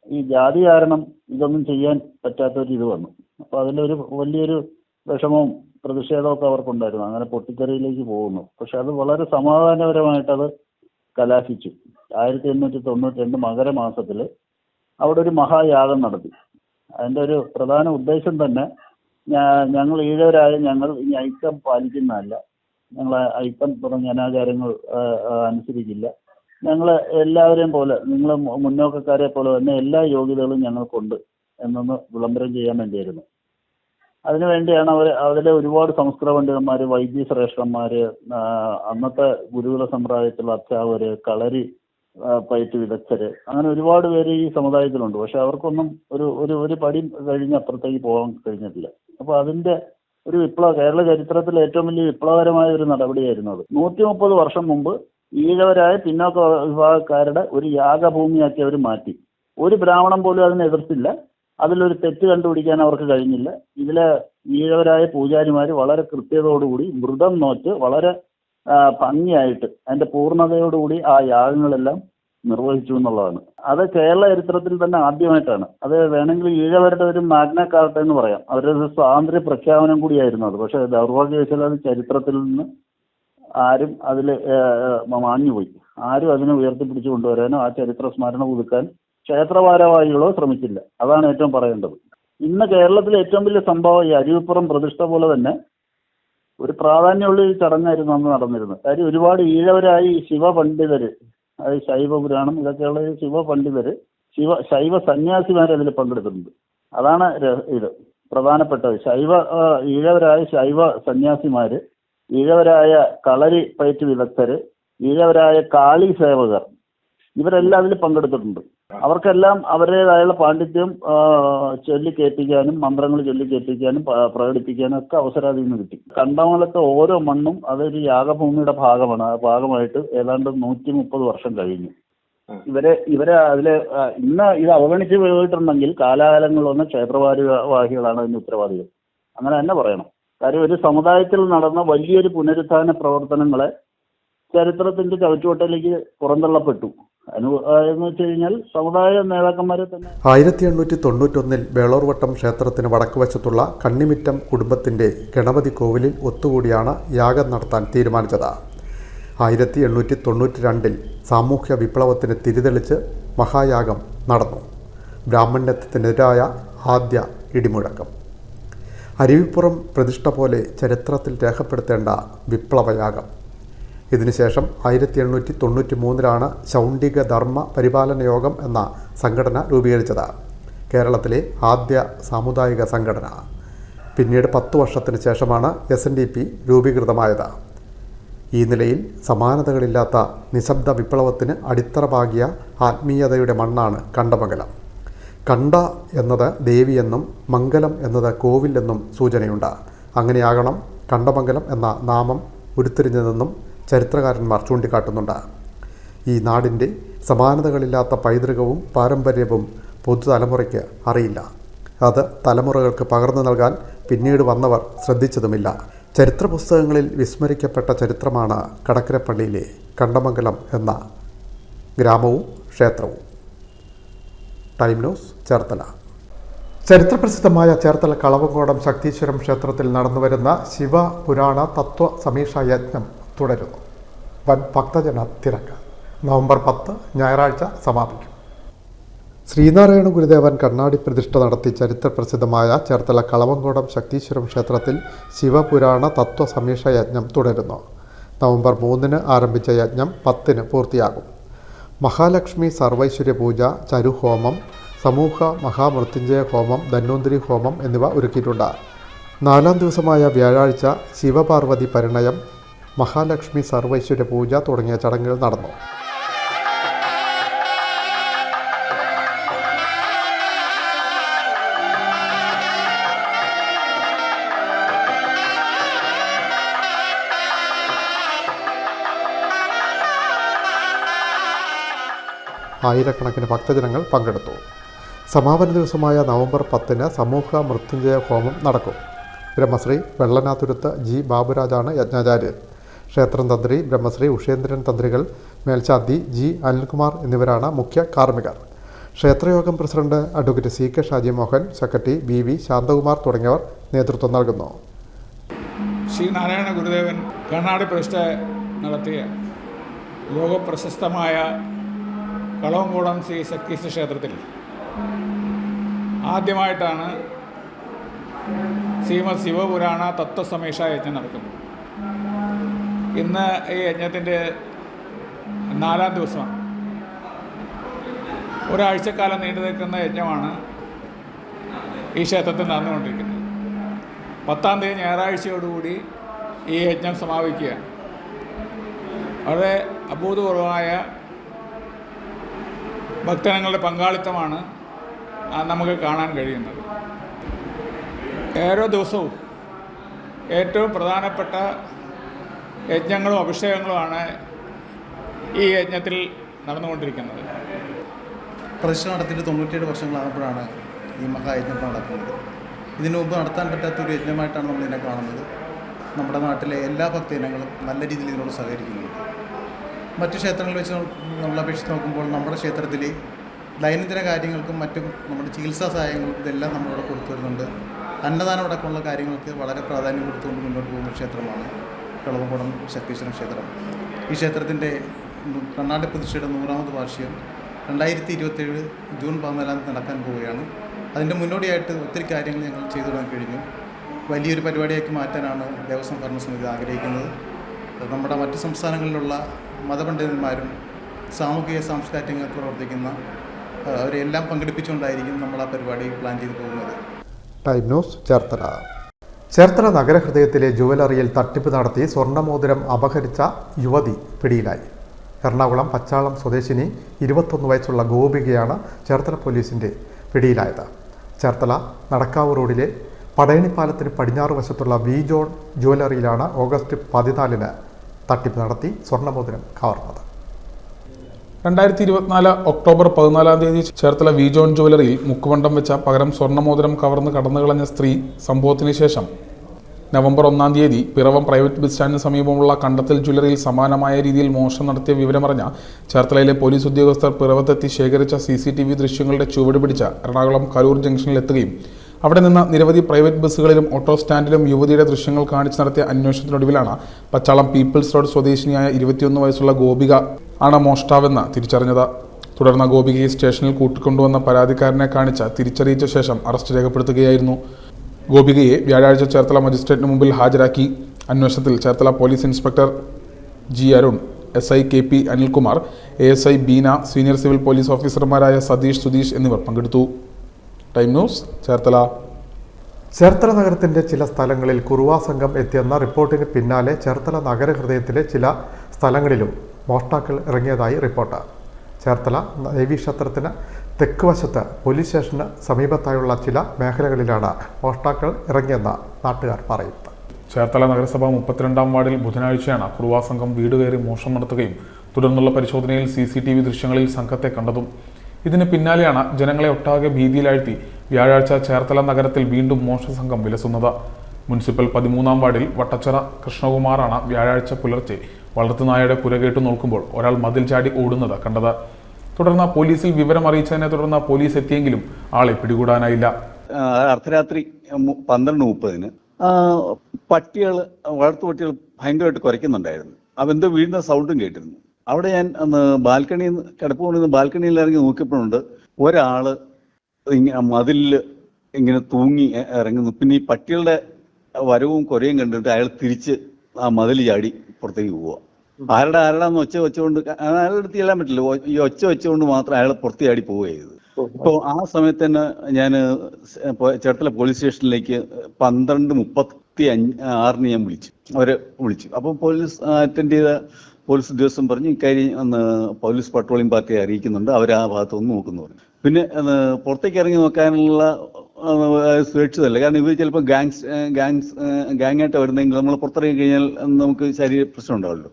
ഈ ജാതി കാരണം ഇതൊന്നും ചെയ്യാൻ പറ്റാത്തൊരിത് വന്നു. അപ്പോൾ അതിലൊരു വലിയൊരു വിഷമവും പ്രതിഷേധമൊക്കെ അവർക്കുണ്ടായിരുന്നു. അങ്ങനെ പൊട്ടിത്തെറിയിലേക്ക് പോകുന്നു. പക്ഷെ അത് വളരെ സമാധാനപരമായിട്ടത് കലാശിച്ചു. 1892 മകരമാസത്തിൽ അവിടെ ഒരു മഹായാഗം നടത്തി. അതിൻ്റെ ഒരു പ്രധാന ഉദ്ദേശം തന്നെ ഞങ്ങൾ ഈഴവരായ ഞങ്ങൾ ഇനി ഐക്യം പാലിക്കുന്നതല്ല, ഞങ്ങൾ ഐക്യം തുടങ്ങിയ അനാചാരങ്ങൾ അനുസരിക്കില്ല, ഞങ്ങൾ എല്ലാവരെയും പോലെ, നിങ്ങൾ മുന്നോക്കക്കാരെ പോലെ തന്നെ എല്ലാ യോഗ്യതകളും ഞങ്ങൾക്കുണ്ട് എന്നൊന്ന് വിളംബരം ചെയ്യാൻ വേണ്ടിയായിരുന്നു. അതിനുവേണ്ടിയാണ് അതിലെ ഒരുപാട് സംസ്കൃത പണ്ഡിതന്മാർ, വൈദ്യശ്രേഷ്ഠന്മാർ, അന്നത്തെ ഗുരുകുല സമ്പ്രദായത്തിലുള്ള അധ്യാപകർ, കളരി പയറ്റ് വിദഗ്ധര്, അങ്ങനെ ഒരുപാട് പേര് ഈ സമുദായത്തിലുണ്ട്. പക്ഷെ അവർക്കൊന്നും ഒരു പടി കഴിഞ്ഞ് അപ്പുറത്തേക്ക് പോകാൻ കഴിഞ്ഞിട്ടില്ല. അപ്പോൾ അതിൻ്റെ ഒരു കേരള ചരിത്രത്തിൽ ഏറ്റവും വലിയ വിപ്ലവകരമായ ഒരു നടപടിയായിരുന്നു അത്. 130 വർഷം മുമ്പ് ഈഴവരായ പിന്നോക്ക വിഭാഗക്കാരുടെ ഒരു യാഗഭൂമിയാക്കി അവർ മാറ്റി. ഒരു ബ്രാഹ്മണൻ പോലും അതിനെ എതിർത്തില്ല. അതിലൊരു തെറ്റ് കണ്ടുപിടിക്കാൻ അവർക്ക് കഴിഞ്ഞില്ല. ഇതിലെ ഈഴവരായ പൂജാരിമാർ വളരെ കൃത്യതയോടുകൂടി വ്രതം നോറ്റ് വളരെ ഭംഗിയായിട്ട് അതിൻ്റെ പൂർണ്ണതയോടുകൂടി ആ യാഗങ്ങളെല്ലാം നിർവഹിച്ചു എന്നുള്ളതാണ്. അത് കേരള ചരിത്രത്തിൽ തന്നെ ആദ്യമായിട്ടാണ്. അത് വേണമെങ്കിൽ ഈഴവരുടെ ഒരു മാഗ്ന കാർട്ട എന്ന് പറയാം. അവരുടെ ഒരു സ്വാതന്ത്ര്യ പ്രഖ്യാപനം കൂടിയായിരുന്നു അത്. പക്ഷേ ദൗർഭാഗ്യവശാൽ അത് ചരിത്രത്തിൽ നിന്ന് ആരും അതിൽ മാഞ്ഞുപോയി. ആരും അതിനെ ഉയർത്തിപ്പിടിച്ചു കൊണ്ടുവരാനോ ആ ചരിത്ര സ്മരണ പുതുക്കാൻ ക്ഷേത്രഭാരവാഹികളോ ശ്രമിച്ചില്ല. അതാണ് ഏറ്റവും പറയേണ്ടത്. ഇന്ന് കേരളത്തിലെ ഏറ്റവും വലിയ സംഭവം ഈ അരുവിപ്പുറം പ്രതിഷ്ഠ പോലെ തന്നെ ഒരു പ്രാധാന്യമുള്ള ഒരു ചടങ്ങായിരുന്നു അന്ന് നടന്നിരുന്നത്. കാര്യം ഒരുപാട് ഈഴവരായി ശിവപണ്ഡിതര്, അതായത് ശൈവപുരാണം ഇതൊക്കെയുള്ള ശിവപണ്ഡിതര്, ശൈവ സന്യാസിമാർ അതിൽ പങ്കെടുത്തിട്ടുണ്ട്. അതാണ് ഇത് പ്രധാനപ്പെട്ടത്. ഈഴവരായ ശൈവ സന്യാസിമാര്, ഈഴവരായ കളരി പയറ്റ് വിദഗ്ധര്, ഈഴവരായ കാളി സേവകർ, ഇവരെല്ലാം അതിൽ പങ്കെടുത്തിട്ടുണ്ട്. അവർക്കെല്ലാം അവരുടേതായുള്ള പാണ്ഡിത്യം ചൊല്ലിക്കേൽപ്പിക്കാനും മന്ത്രങ്ങൾ ചൊല്ലിക്കേൽപ്പിക്കാനും പ്രകടിപ്പിക്കാനും ഒക്കെ അവസരം അതിൽ നിന്ന് കിട്ടി. കണ്ടമംഗലത്തെ ഓരോ മണ്ണും അതൊരു യാഗഭൂമിയുടെ ഭാഗമാണ്. ആ ഭാഗമായിട്ട് ഏതാണ്ട് 130 വർഷം കഴിഞ്ഞു. ഇവരെ അതിലെ ഇന്ന് ഇത് അവഗണിച്ച് പോയിട്ടുണ്ടെങ്കിൽ കാലാകാലങ്ങളിൽ വന്ന ക്ഷേത്രഭാരവാഹികളാണ് അതിന് ഉത്തരവാദികൾ. അങ്ങനെ തന്നെ പറയണം. കാര്യം ഒരു സമുദായത്തിൽ നടന്ന വലിയൊരു പുനരുത്ഥാന പ്രവർത്തനങ്ങളെ ചരിത്രത്തിന്റെ ചവിറ്റുകൊട്ടയിലേക്ക് പുറന്തള്ളപ്പെട്ടു. എന്ന് വെച്ച് കഴിഞ്ഞാൽ സമുദായ നേതാക്കന്മാരെ തന്നെ 1891 വേളൂർവട്ടം ക്ഷേത്രത്തിന് വടക്കുവശത്തുള്ള കണ്ണിമിറ്റം കുടുംബത്തിൻ്റെ ഗണപതി കോവിലിൽ ഒത്തുകൂടിയാണ് യാഗം നടത്താൻ തീരുമാനിച്ചത്. 1892 സാമൂഹ്യ വിപ്ലവത്തിന് തിരിതെളിച്ച് മഹായാഗം നടന്നു. ബ്രാഹ്മണ്യത്തിനെതിരായ ആദ്യ ഇടിമുഴക്കം. അരുവിപ്പുറം പ്രതിഷ്ഠ പോലെ ചരിത്രത്തിൽ രേഖപ്പെടുത്തേണ്ട വിപ്ലവയാഗം. ഇതിനുശേഷം 1893 ശൗണ്ഡിക ധർമ്മ പരിപാലന യോഗം എന്ന സംഘടന രൂപീകരിച്ചത്. കേരളത്തിലെ ആദ്യ സാമുദായിക സംഘടന. പിന്നീട് 10 വർഷത്തിന് ശേഷമാണ് SNDP രൂപീകൃതമായത്. ഈ നിലയിൽ സമാനതകളില്ലാത്ത നിശബ്ദ വിപ്ലവത്തിന് അടിത്തറ പാകിയ ആത്മീയതയുടെ മണ്ണാണ് കണ്ടമംഗലം. കണ്ട എന്നത് ദേവിയെന്നും മംഗലം എന്നത് കോവിൽ എന്നും സൂചനയുണ്ട്. അങ്ങനെയാകണം കണ്ടമംഗലം എന്ന നാമം ഉരുത്തിരിഞ്ഞതെന്നും ചരിത്രകാരന്മാർ ചൂണ്ടിക്കാട്ടുന്നുണ്ട്. ഈ നാടിൻ്റെ സമാനതകളില്ലാത്ത പൈതൃകവും പാരമ്പര്യവും പുതുതലമുറയ്ക്ക് അറിയില്ല. അത് തലമുറകൾക്ക് പകർന്നു നൽകാൻ പിന്നീട് വന്നവർ ശ്രദ്ധിച്ചതുമില്ല. ചരിത്ര പുസ്തകങ്ങളിൽ വിസ്മരിക്കപ്പെട്ട ചരിത്രമാണ് കടക്കരപ്പള്ളിയിലെ കണ്ടമംഗലം എന്ന ഗ്രാമവും ക്ഷേത്രവും. Time news, Cherthala. ചരിത്രപ്രസിദ്ധമായ ചേർത്തല കളവങ്കോടം ശക്തീശ്വരം ക്ഷേത്രത്തിൽ നടന്നുവരുന്ന ശിവപുരാണ തത്വ സമീക്ഷ യജ്ഞം തുടരുന്നു. വൻ ഭക്തജന തിരക്ക്. നവംബർ 10 ഞായറാഴ്ച സമാപിക്കും. ശ്രീനാരായണ ഗുരുദേവൻ കണ്ണാടി പ്രതിഷ്ഠ നടത്തി ചരിത്രപ്രസിദ്ധമായ ചേർത്തല കളവങ്കോടം ശക്തീശ്വരം ക്ഷേത്രത്തിൽ ശിവപുരാണ തത്വ സമീക്ഷ യജ്ഞം തുടരുന്നു. നവംബർ 3 ആരംഭിച്ച യജ്ഞം 10 പൂർത്തിയാകും. മഹാലക്ഷ്മി സർവൈശ്വര്യ പൂജ, ചരുഹോമം, സമൂഹ മഹാമൃത്യുഞ്ജയ ഹോമം, ധന്വന്തരി ഹോമം എന്നിവ ഒരുക്കിയിട്ടുണ്ട്. 4ാം ദിവസമായ വ്യാഴാഴ്ച ശിവപാർവതി പരിണയം, മഹാലക്ഷ്മി സർവൈശ്വര്യ പൂജ തുടങ്ങിയ ചടങ്ങുകൾ നടന്നു. ആയിരക്കണക്കിന് ഭക്തജനങ്ങൾ പങ്കെടുത്തു. സമാപന ദിവസമായ നവംബർ 10 സമൂഹ മൃത്യുഞ്ജയ ഹോമം നടക്കും. ബ്രഹ്മശ്രീ വെള്ളനാതുരുത്ത് G. ബാബുരാജാണ് യജ്ഞാചാര്യൻ. ക്ഷേത്രം തന്ത്രി ബ്രഹ്മശ്രീ ഉഷേന്ദ്രൻ തന്ത്രികൾ, മേൽശാന്തി G. അനിൽകുമാർ എന്നിവരാണ് മുഖ്യ കാർമ്മികർ. ക്ഷേത്രയോഗം president advocate CK Shaji Mohan, secretary BV Santhakumar തുടങ്ങിയവർ നേതൃത്വം നൽകുന്നു. ശ്രീനാരായണ ഗുരുദേവൻ കണ്ണാടി പ്രതിഷ്ഠ നടത്തിയ ലോകപ്രശസ്തമായ കളവങ്കോടം ശ്രീ ശക്തീശ്വര ക്ഷേത്രത്തിൽ ആദ്യമായിട്ടാണ് ശ്രീമദ് ശിവപുരാണ തത്വസമീക്ഷ യജ്ഞം നടക്കുന്നത്. ഇന്ന് ഈ യജ്ഞത്തിൻ്റെ 4ാം ദിവസമാണ്. ഒരാഴ്ചക്കാലം നീണ്ടു നിൽക്കുന്ന യജ്ഞമാണ് ഈ ക്ഷേത്രത്തിൽ നടന്നുകൊണ്ടിരിക്കുന്നത്. 10ാം തീയതി ഞായറാഴ്ചയോടുകൂടി ഈ യജ്ഞം സമാപിക്കുകയാണ്. വളരെ അഭൂതപൂർവമായ ഭക്തജനങ്ങളുടെ പങ്കാളിത്തമാണ് നമുക്ക് കാണാൻ കഴിയുന്നത്. ഓരോ ദിവസവും ഏറ്റവും പ്രധാനപ്പെട്ട യജ്ഞങ്ങളും അഭിഷേകങ്ങളുമാണ് ഈ യജ്ഞത്തിൽ നടന്നുകൊണ്ടിരിക്കുന്നത്. പ്രതിഷ്ഠ നടത്തിയിട്ട് 97 വർഷങ്ങളാകുമ്പോഴാണ് ഈ മഹായജ്ഞം നടക്കുന്നത്. ഇതിനു മുമ്പ് നടത്താൻ പറ്റാത്തൊരു യജ്ഞമായിട്ടാണ് നമ്മളിതിനെ കാണുന്നത്. നമ്മുടെ നാട്ടിലെ എല്ലാ ഭക്തജനങ്ങളും നല്ല രീതിയിൽ ഇതിനോട് സഹകരിക്കുന്നുണ്ട്. മറ്റു ക്ഷേത്രങ്ങളിൽ വെച്ച് നമ്മൾ അപേക്ഷിച്ച് നോക്കുമ്പോൾ നമ്മുടെ ക്ഷേത്രത്തിൽ ദൈനംദിന കാര്യങ്ങൾക്കും മറ്റും നമ്മുടെ ചികിത്സാ സഹായങ്ങളും ഇതെല്ലാം നമ്മളിവിടെ കൊടുത്തു വരുന്നുണ്ട്. അന്നദാനം അടക്കമുള്ള കാര്യങ്ങൾക്ക് വളരെ പ്രാധാന്യം കൊടുത്തുകൊണ്ട് മുന്നോട്ട് പോകുന്ന ക്ഷേത്രമാണ് കളവങ്കോടം ശക്തീശ്വരം ക്ഷേത്രം. ഈ ക്ഷേത്രത്തിൻ്റെ കണ്ണാടി പ്രതിഷ്ഠയുടെ 100ാമത് വാർഷികം 2027 ജൂൺ 14 നടക്കാൻ പോവുകയാണ്. അതിൻ്റെ മുന്നോടിയായിട്ട് ഒത്തിരി കാര്യങ്ങൾ ഞങ്ങൾ ചെയ്തു തുടങ്ങി കഴിഞ്ഞു. വലിയൊരു പരിപാടിയാക്കി മാറ്റാനാണ് ദേവസ്വം ഭരണസമിതി ആഗ്രഹിക്കുന്നത്. നമ്മുടെ മറ്റ് സംസ്ഥാനങ്ങളിലുള്ള മതപണ്ഡിതന്മാരും സാമൂഹിക സാംസ്കാരികമായി പ്രവർത്തിക്കുന്ന അവരെല്ലാം പങ്കെടുപ്പിച്ചുകൊണ്ടായിരിക്കും നമ്മൾ ആ പരിപാടി പ്ലാൻ ചെയ്തു പോകുന്നത്. Time news, Cherthala. ചേർത്തല നഗരഹൃദയത്തിലെ ജുവലറിയിൽ തട്ടിപ്പ് നടത്തി സ്വർണ്ണമോതിരം അപഹരിച്ച യുവതി പിടിയിലായി. എറണാകുളം പച്ചാളം സ്വദേശിനി 21 വയസ്സുള്ള ഗോപികയാണ് ചേർത്തല പോലീസിൻ്റെ പിടിയിലായത്. ചേർത്തല നടക്കാവ് റോഡിലെ പടയണിപ്പാലത്തിന് പടിഞ്ഞാറ് വശത്തുള്ള വി ജോൺ ജുവലറിയിലാണ് ഓഗസ്റ്റ് 14 തട്ടിപ്പ് നടത്തി സ്വർണ്ണമോതിരം കവർന്നത്. 2024 ഒക്ടോബർ 14 ചേർത്തല വി ജോൺ ജുവലറിയിൽ മുക്കുവണ്ടം വെച്ച പകരം സ്വർണ്ണമോതിരം കവർന്ന് കടന്നുകളഞ്ഞ സ്ത്രീ സംഭവത്തിന് ശേഷം നവംബർ 1 പിറവം പ്രൈവറ്റ് ബസ് സ്റ്റാൻഡിന് സമീപമുള്ള കണ്ടത്തിൽ ജ്വല്ലറിയിൽ സമാനമായ രീതിയിൽ മോഷണം നടത്തിയ വിവരമറിഞ്ഞ ചേർത്തലയിലെ പോലീസ് ഉദ്യോഗസ്ഥർ പിറവത്തെത്തി ശേഖരിച്ച CCTV ദൃശ്യങ്ങളുടെ ചുവട് പിടിച്ച എറണാകുളം കരൂർ ജംഗ്ഷനിലെത്തുകയും അവിടെ നിന്ന് നിരവധി പ്രൈവറ്റ് ബസ്സുകളിലും ഓട്ടോ സ്റ്റാൻഡിലും യുവതിയുടെ ദൃശ്യങ്ങൾ കാണിച്ച് നടത്തിയ അന്വേഷണത്തിനൊടുവിലാണ് പച്ചാളം പീപ്പിൾസ് റോഡ് സ്വദേശിനിയായ 21 വയസ്സുള്ള ഗോപിക ആണ് മോഷ്ടാവെന്ന് തിരിച്ചറിഞ്ഞത്. തുടർന്ന് ഗോപികയെ സ്റ്റേഷനിൽ കൂട്ടിക്കൊണ്ടുവന്ന പരാതിക്കാരനെ കാണിച്ച് തിരിച്ചറിയിച്ച ശേഷം അറസ്റ്റ് രേഖപ്പെടുത്തുകയായിരുന്നു. ഗോപികയെ വ്യാഴാഴ്ച ചേർത്തല മജിസ്ട്രേറ്റിന് മുമ്പിൽ ഹാജരാക്കി. അന്വേഷണത്തിൽ Cherthala police inspector G Arun, SI KP Anilkumar, ASI Beena, senior civil police ഓഫീസർമാരായ സതീഷ്, സുധീഷ് എന്നിവർ പങ്കെടുത്തു. Time news, Cherthala. ചേർത്തല നഗരത്തിൻ്റെ ചില സ്ഥലങ്ങളിൽ കുറുവാ സംഘം എത്തിയെന്ന റിപ്പോർട്ടിന് പിന്നാലെ ചേർത്തല നഗരഹൃദയത്തിലെ ചില സ്ഥലങ്ങളിലും മോഷ്ടാക്കൾ ഇറങ്ങിയതായി റിപ്പോർട്ട്. ചേർത്തല ദേവീക്ഷേത്രത്തിന് തെക്ക് വശത്ത് പോലീസ് സ്റ്റേഷന് സമീപത്തായുള്ള ചില മേഖലകളിലാണ് മോഷ്ടാക്കൾ ഇറങ്ങിയെന്ന് നാട്ടുകാർ പറയുന്നത്. ചേർത്തല നഗരസഭ 32-ാം വാർഡിൽ ബുധനാഴ്ചയാണ് കുറുവാ സംഘം വീട് കയറി മോഷണം നടത്തുകയും തുടർന്നുള്ള പരിശോധനയിൽ CCTV ദൃശ്യങ്ങളിൽ സംഘത്തെ കണ്ടതും. ഇതിന് പിന്നാലെയാണ് ജനങ്ങളെ ഒട്ടാകെ ഭീതിയിലാഴ്ത്തി വ്യാഴാഴ്ച ചേർത്തല നഗരത്തിൽ വീണ്ടും മോഷണ സംഘം വിലസുന്നത്. മുനിസിപ്പൽ 13-ാം വാർഡിൽ വട്ടച്ചിറ കൃഷ്ണകുമാറാണ് വ്യാഴാഴ്ച പുലർച്ചെ വളർത്തുനായയുടെ കുരകേട്ടു നോക്കുമ്പോൾ ഒരാൾ മതിൽ ചാടി ഓടുന്നത് കണ്ടത്. തുടർന്ന് പോലീസിൽ വിവരം അറിയിച്ചതിനെ തുടർന്ന് പോലീസ് എത്തിയെങ്കിലും ആളെ പിടികൂടാനായില്ല. അർദ്ധരാത്രി 12:30 പട്ടികൾ, വളർത്തുപട്ടികൾ ഭയങ്കരമായിട്ട് കുരയ്ക്കുന്നുണ്ടായിരുന്നു. അവെന്തോ വീഴുന്ന സൗണ്ടും കേട്ടിരുന്നു. അവിടെ ഞാൻ ബാൽക്കണിയിൽ നിന്ന് കിടപ്പുകൊണ്ടിരുന്ന ബാൽക്കണിയിൽ ഇറങ്ങി നോക്കിയപ്പോഴുണ്ട് ഒരാൾ മതിലിൽ ഇങ്ങനെ തൂങ്ങി ഇറങ്ങുന്നു. പിന്നെ ഈ പട്ടികളുടെ വരവും കുരയും കണ്ടിട്ട് അയാൾ തിരിച്ച് ആ മതിൽ ചാടി പുറത്തേക്ക് പോവുക. ആരാടാന്ന് ഒച്ച വെച്ചുകൊണ്ട് അയാളുടെ അടുത്ത് ചെല്ലാൻ പറ്റില്ല. ഈ ഒച്ച വെച്ചുകൊണ്ട് മാത്രം അയാൾ പുറത്ത് ചാടി പോവുക ചെയ്തത്. ഇപ്പോൾ ആ സമയത്ത് തന്നെ ഞാൻ ചേർത്തല പോലീസ് സ്റ്റേഷനിലേക്ക് 12:35 ഞാൻ വിളിച്ചു. അപ്പോൾ പോലീസ് അറ്റൻഡ് ചെയ്ത പോലീസ് ഉദ്യോഗസ്ഥൻ പറഞ്ഞു ഇക്കാര്യം പോലീസ് പട്രോളിംഗ് പാർട്ടിയെ അറിയിക്കുന്നുണ്ട്, അവർ ആ ഭാഗത്തൊന്ന് നോക്കുന്നു പറഞ്ഞു. പിന്നെ പുറത്തേക്ക് ഇറങ്ങി നോക്കാനുള്ള സുരക്ഷിതമല്ല. കാരണം ഇവർ ചിലപ്പോൾ ഗാങ്ങായിട്ട് വരുന്നെങ്കിൽ നമ്മൾ പുറത്തിറങ്ങി കഴിഞ്ഞാൽ നമുക്ക് ശരീര പ്രശ്നം ഉണ്ടാവുമല്ലോ.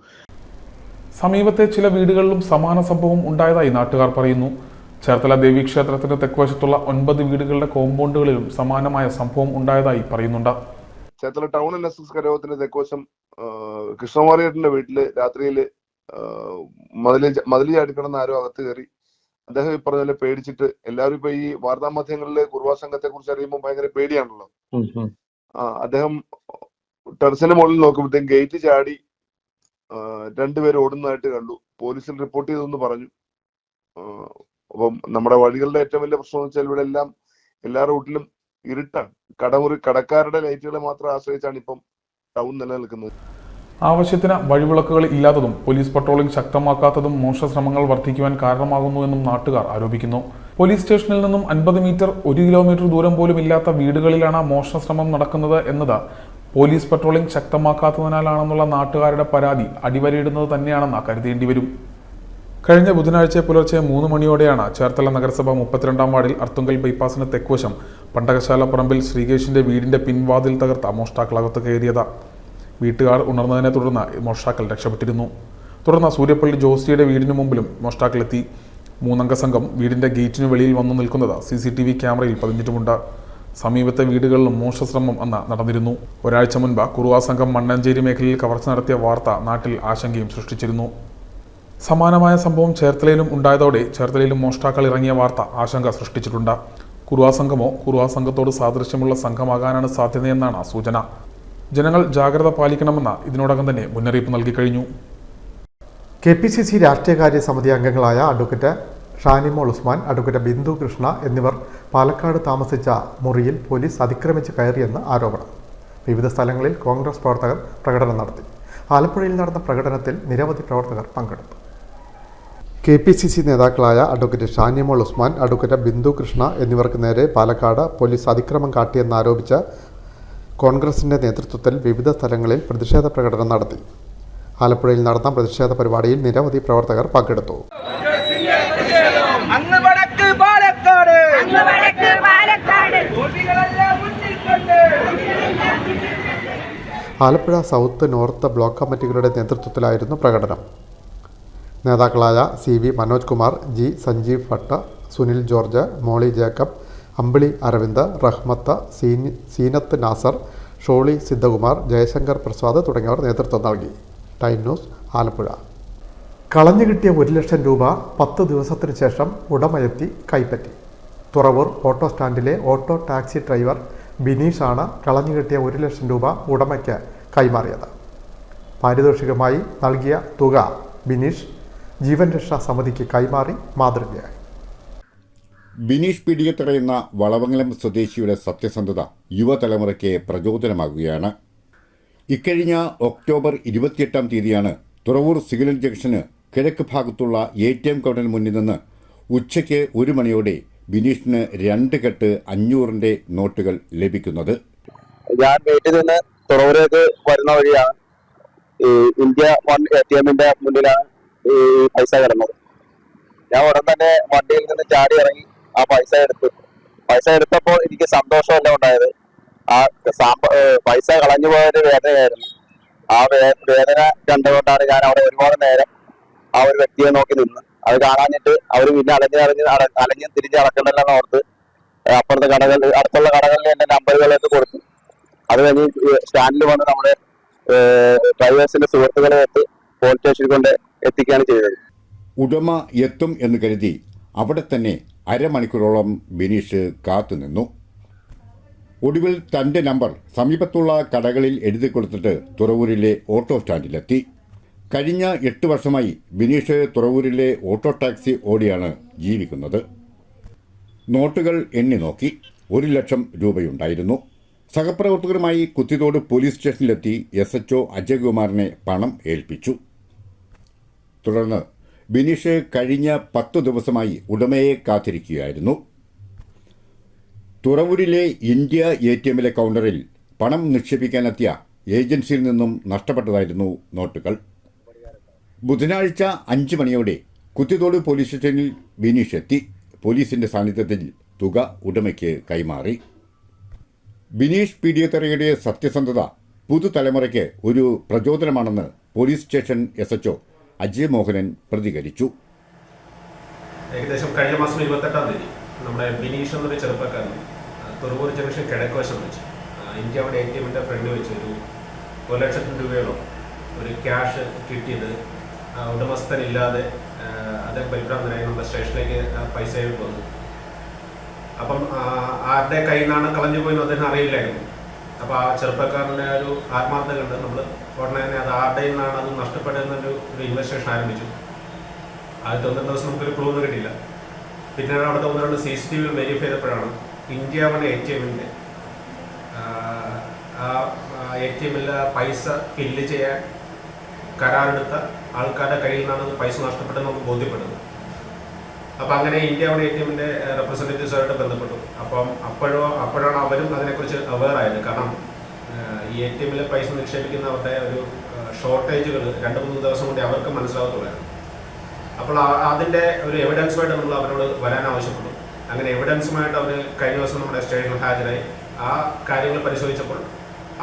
സമീപത്തെ ചില വീടുകളിലും സമാന സംഭവം ഉണ്ടായതായി നാട്ടുകാർ പറയുന്നു. ചേർത്തല ദേവീക്ഷേത്രത്തിന്റെ തെക്കുവശത്തുള്ള 9 വീടുകളുടെ കോമ്പൗണ്ടുകളിലും സമാനമായ സംഭവം ഉണ്ടായതായി പറയുന്നുണ്ട്. ചേർത്തല ടൗൺ NSS കരയോഗത്തിന്റെ തെക്കുവശം കൃഷ്ണകുമാറിയേട്ടന്റെ വീട്ടില് രാത്രിയിൽ മതിൽ ചാടിക്കിടന്ന് ആരോ അകത്ത് കയറി. അദ്ദേഹം ഈ പറഞ്ഞ പോലെ പേടിച്ചിട്ട് എല്ലാവരും ഇപ്പൊ ഈ വാർത്താമാധ്യമങ്ങളില് കുറുവാ സംഘത്തെ കുറിച്ച് അറിയുമ്പോൾ ഭയങ്കര പേടിയാണല്ലോ. അദ്ദേഹം ടെറസിന്റെ മുകളിൽ നോക്കുമ്പോഴത്തേക്കും ഗേറ്റ് ചാടി 2 പേര് ഓടുന്നതായിട്ട് കണ്ടു. പോലീസിൽ റിപ്പോർട്ട് ചെയ്തെന്ന് പറഞ്ഞു. അപ്പം നമ്മുടെ വഴികളുടെ ഏറ്റവും വലിയ പ്രശ്നം എന്ന് വെച്ചാൽ ഇവിടെ എല്ലാം എല്ലാ റൂട്ടിലും ഇരുട്ടാണ്. കടക്കാരുടെ ലൈറ്റുകളെ മാത്രം ആശ്രയിച്ചാണ് ഇപ്പം ടൗൺ നിലനിൽക്കുന്നത്. ആവശ്യത്തിന് വഴിവിളക്കുകൾ ഇല്ലാത്തതും പോലീസ് പട്രോളിംഗ് ശക്തമാക്കാത്തതും മോഷണശ്രമങ്ങൾ വർദ്ധിക്കുവാൻ കാരണമാകുന്നുവെന്നും നാട്ടുകാർ ആരോപിക്കുന്നു. പോലീസ് സ്റ്റേഷനിൽ നിന്നും 50 മീറ്റർ 1 കിലോമീറ്റർ ദൂരം പോലും ഇല്ലാത്ത വീടുകളിലാണ് മോഷണശ്രമം നടക്കുന്നത് എന്നത് പോലീസ് പട്രോളിംഗ് ശക്തമാക്കാത്തതിനാലാണെന്നുള്ള നാട്ടുകാരുടെ പരാതി അടിവരയിടുന്നത് തന്നെയാണെന്ന് കരുതേണ്ടി വരും. കഴിഞ്ഞ ബുധനാഴ്ച പുലർച്ചെ 3 മണിയോടെയാണ് ചേർത്തല നഗരസഭ 32-ാം വാർഡിൽ അർത്തുങ്കൽ ബൈപ്പാസിന് തെക്കുവശം പണ്ടകശാല പറമ്പിൽ ശ്രീകേഷിന്റെ വീടിന്റെ പിൻവാതിൽ തകർത്ത മോഷ്ടാക്കളകത്ത് കയറിയത്. വീട്ടുകാർ ഉണർന്നതിനെ തുടർന്ന് മോഷ്ടാക്കൾ രക്ഷപ്പെട്ടിരുന്നു. തുടർന്ന് സൂര്യപ്പള്ളി ജോസിയുടെ വീടിന് മുമ്പിലും മോഷ്ടാക്കളെത്തി. 3 അംഗ സംഘം വീടിന്റെ ഗേറ്റിന് വെളിയിൽ വന്നു നിൽക്കുന്നത് CCTV ക്യാമറയിൽ പതിഞ്ഞിട്ടുമുണ്ട്. സമീപത്തെ വീടുകളിലും മോഷണശ്രമം അന്ന് നടന്നിരുന്നു. ഒരാഴ്ച മുൻപ് കുറുവാ സംഘം മണ്ണഞ്ചേരി മേഖലയിൽ കവർച്ച നടത്തിയ വാർത്ത നാട്ടിൽ ആശങ്കയും സൃഷ്ടിച്ചിരുന്നു. സമാനമായ സംഭവം ചേർത്തലയിലും ഉണ്ടായതോടെ ചേർത്തലയിലും മോഷ്ടാക്കൾ ഇറങ്ങിയ വാർത്ത ആശങ്ക സൃഷ്ടിച്ചിട്ടുണ്ട്. കുറുവാ സംഘമോ കുറുവാ സംഘത്തോട് സാദൃശ്യമുള്ള സംഘമാകാനാണ് സാധ്യതയെന്നാണ് സൂചന. ജനങ്ങൾ ജാഗ്രത പാലിക്കണമെന്ന് ഇതിനോടകം തന്നെ മുന്നറിയിപ്പ് നൽകിക്കഴിഞ്ഞു. KPCC രാഷ്ട്രീയകാര്യ സമിതി അംഗങ്ങളായ അഡ്വക്കേറ്റ് ഷാനിമോൾ ഉസ്മാൻ, അഡ്വക്കേറ്റ് ബിന്ദു കൃഷ്ണ എന്നിവർ പാലക്കാട് താമസിച്ച മുറിയിൽ പോലീസ് അതിക്രമിച്ച് കയറിയെന്ന് ആരോപണം. വിവിധ സ്ഥലങ്ങളിൽ കോൺഗ്രസ് പ്രവർത്തകർ പ്രകടനം നടത്തി. ആലപ്പുഴയിൽ നടന്ന പ്രകടനത്തിൽ നിരവധി പ്രവർത്തകർ പങ്കെടുത്തു. KPCC നേതാക്കളായ അഡ്വക്കേറ്റ് ഷാനിമോൾ ഉസ്മാൻ, അഡ്വക്കേറ്റ് ബിന്ദു കൃഷ്ണ എന്നിവർക്ക് നേരെ പാലക്കാട് പോലീസ് അതിക്രമം കാട്ടിയെന്നാരോപിച്ച് കോൺഗ്രസിൻ്റെ നേതൃത്വത്തിൽ വിവിധ സ്ഥലങ്ങളിൽ പ്രതിഷേധ പ്രകടനം നടത്തി. ആലപ്പുഴയിൽ നടന്ന പ്രതിഷേധ പരിപാടിയിൽ നിരവധി പ്രവർത്തകർ പങ്കെടുത്തു. ആലപ്പുഴ സൗത്ത് നോർത്ത് ബ്ലോക്ക് കമ്മിറ്റികളുടെ നേതൃത്വത്തിലായിരുന്നു പ്രകടനം. നേതാക്കളായ CV മനോജ് കുമാർ, G സഞ്ജീവ് ഭട്ട്, സുനിൽ ജോർജ്, മോളി ജേക്കബ്, അമ്പിളി അരവിന്ദ്, റഹ്മത്ത്, സീനത്ത് നാസർ, ഷോളി സിദ്ധകുമാർ, ജയശങ്കർ പ്രസാദ് തുടങ്ങിയവർ നേതൃത്വം നൽകി. Time news, Alappuzha. കളഞ്ഞു കിട്ടിയ 1 ലക്ഷം രൂപ 10 ദിവസത്തിന് ശേഷം ഉടമയെത്തി കൈപ്പറ്റി. തുറവൂർ ഓട്ടോ സ്റ്റാൻഡിലെ ഓട്ടോ ടാക്സി ഡ്രൈവർ ബിനീഷാണ് കളഞ്ഞു കിട്ടിയ 1 ലക്ഷം രൂപ ഉടമയ്ക്ക് കൈമാറിയത്. പാരിതോഷികമായി നൽകിയ തുക ബിനീഷ് ജീവൻ രക്ഷാ സമിതിക്ക് കൈമാറി മാതൃകയായി. ബിനീഷ് പീഡിയത്തറ എന്ന വളവങ്ങലം സ്വദേശിയുടെ സത്യസന്ധത യുവതലമുറയ്ക്ക് പ്രചോദനമാകുകയാണ്. ഇക്കഴിഞ്ഞ ഒക്ടോബർ 28 തീയതിയാണ് തുറവൂർ സിഗ്നൽ ജംഗ്ഷന് കിഴക്ക് ഭാഗത്തുള്ള ATM കൗണ്ടറിന് മുന്നിൽ നിന്ന് ഉച്ചയ്ക്ക് 1 മണിയോടെ ബിനീഷിന് 2 കെട്ട് 500-ന്റെ നോട്ടുകൾ ലഭിക്കുന്നത്. ഞാൻ വീട്ടിൽ നിന്ന് തുറവൂരേക്ക് വരുന്ന വഴിയാണ് ഈ ഇന്ത്യ 1 ATM-ന്റെ മുന്നിലാണ് ഈ പൈസ കിടന്നത്. ഞാൻ ഉടൻ തന്നെ വണ്ടിയിൽ നിന്ന് ചാടി ഇറങ്ങി ആ പൈസ എടുത്തപ്പോൾ എനിക്ക് സന്തോഷമല്ല ഉണ്ടായത്. ആ പൈസ കളഞ്ഞു പോയൊരു വേദനയായിരുന്നു. ആ വേദന കണ്ടുകൊണ്ടാണ് ഞാൻ അവിടെ ഒരുപാട് നേരം ആ ഒരു വ്യക്തിയെ നോക്കി നിന്ന്. അത് കാണാഞ്ഞിട്ട് അവർ പിന്നെ അലഞ്ഞ് തിരിഞ്ഞ് നടക്കണ്ടല്ലെന്ന് ഓർത്ത് അടുത്തുള്ള കടകളിൽ എന്റെ നമ്പറുകളൊക്കെ കൊടുത്തു. അത് കഴിഞ്ഞ് സ്റ്റാൻഡിൽ വന്ന് നമ്മുടെ ഡ്രൈവേഴ്സിന്റെ സുഹൃത്തുക്കളെ പോലീസ് സ്റ്റേഷനിൽ കൊണ്ട് എത്തിക്കുകയാണ് ചെയ്തത്. ഉടമ എത്തും എന്ന് കരുതി അവിടെ തന്നെ അരമണിക്കൂറോളം ബിനീഷ് കാത്തുനിന്നു. ഒടുവിൽ തന്റെ നമ്പർ സമീപത്തുള്ള കടകളിൽ എഴുതി കൊടുത്തിട്ട് തുറവൂരിലെ ഓട്ടോ സ്റ്റാൻഡിലെത്തി. കഴിഞ്ഞ 8 വർഷമായി ബിനീഷ് തുറവൂരിലെ ഓട്ടോ ടാക്സി ഓടിയാണ് ജീവിക്കുന്നത്. നോട്ടുകൾ എണ്ണി നോക്കി 1 ലക്ഷം രൂപയുണ്ടായിരുന്നു. സഹപ്രവർത്തകരുമായി കുത്തിത്തോട് പോലീസ് സ്റ്റേഷനിലെത്തി SHO അജയ്കുമാറിനെ പണം ഏൽപ്പിച്ചു. തുടർന്ന് ബിനീഷ് കഴിഞ്ഞ 10 ദിവസമായി ഉടമയെ കാത്തിരിക്കുകയായിരുന്നു. തുറവൂരിലെ ഇന്ത്യ ATM-ലെ കൗണ്ടറിൽ പണം നിക്ഷേപിക്കാനെത്തിയ ഏജൻസിയിൽ നിന്നും നഷ്ടപ്പെട്ടതായിരുന്നു നോട്ടുകൾ. ബുധനാഴ്ച 5 മണിയോടെ കുത്തിത്തോട് പോലീസ് സ്റ്റേഷനിൽ ബിനീഷ് എത്തി. പോലീസിന്റെ സാന്നിധ്യത്തിൽ തുക ഉടമയ്ക്ക് കൈമാറി. ബിനീഷ് പീഡിയത്തറയുടെ സത്യസന്ധത പുതുതലമുറയ്ക്ക് ഒരു പ്രചോദനമാണെന്ന് police station SHO Ajay Mohanan പ്രതികരിച്ചു. ഏകദേശം കഴിഞ്ഞ മാസം 28 തീയതി നമ്മുടെ ബിനീഷ് എന്നൊരു ചെറുപ്പക്കാരൻ തുറവൂർ ജംഗ്ഷൻ കിഴക്കുവശം വെച്ച് ഇന്ത്യ ATM-ന്റെ ഫ്രണ്ട് വെച്ച് ഒരു 1 ലക്ഷം രൂപയോളം ഒരു ക്യാഷ് കിട്ടിയത് ഉടമസ്ഥനില്ലാതെ അദ്ദേഹം പരിഭ്രാന്തനായി നമ്മുടെ സ്റ്റേഷനിലേക്ക് പൈസ വന്നു. അപ്പം ആരുടെ കയ്യിൽ നിന്നാണ് കളഞ്ഞു പോയെന്ന് അദ്ദേഹം അറിയില്ലായിരുന്നു. അപ്പോൾ ആ ചെറുപ്പക്കാരൻ്റെ ഒരു ആത്മാർത്ഥത കണ്ട് നമ്മൾ ഉടനെ തന്നെ അത് ആരുടെ നിന്നാണ് അത് നഷ്ടപ്പെടുന്നൊരു ഇൻവെസ്റ്റിഗേഷൻ ആരംഭിച്ചു. ആദ്യത്തെ 1-2 ദിവസം നമുക്കൊരു ക്ലൂ ഒന്നും കിട്ടിയില്ല. പിന്നീട് അവിടുത്തെ 1-2 CCTV വെരിഫൈ ചെയ്തപ്പോഴാണ് ഇന്ത്യ 1 ATM-ന്റെ ആ ATM-ൽ പൈസ ഫില്ല് ചെയ്യാൻ കരാറെടുത്ത ആൾക്കാരുടെ കയ്യിൽ നിന്നാണ് പൈസ നഷ്ടപ്പെട്ടെന്ന് നമുക്ക് ബോധ്യപ്പെടുന്നത്. അപ്പോൾ അങ്ങനെ ഇന്ത്യ 1 ATM-ന്റെ റെപ്രസെൻറ്റേറ്റീവ്സുമായിട്ട് ബന്ധപ്പെട്ടു. അപ്പം അപ്പോഴാണ് അവരും അതിനെക്കുറിച്ച് അവെയർ ആയത്. കാരണം ഈ ATM-ൽ പൈസ നിക്ഷേപിക്കുന്നവരുടെ ഒരു ഷോർട്ടേജുകൾ 2-3 ദിവസം കൊണ്ട് അവർക്ക് മനസ്സിലാകത്തുള്ളായിരുന്നു. അപ്പോൾ അതിൻ്റെ ഒരു എവിഡൻസുമായിട്ട് നമ്മൾ അവരോട് വരാൻ ആവശ്യപ്പെട്ടു. അങ്ങനെ എവിഡൻസുമായിട്ട് അവർ കഴിഞ്ഞ ദിവസം നമ്മുടെ സ്റ്റേഷനിൽ ഹാജരായി. ആ കാര്യങ്ങൾ പരിശോധിച്ചപ്പോൾ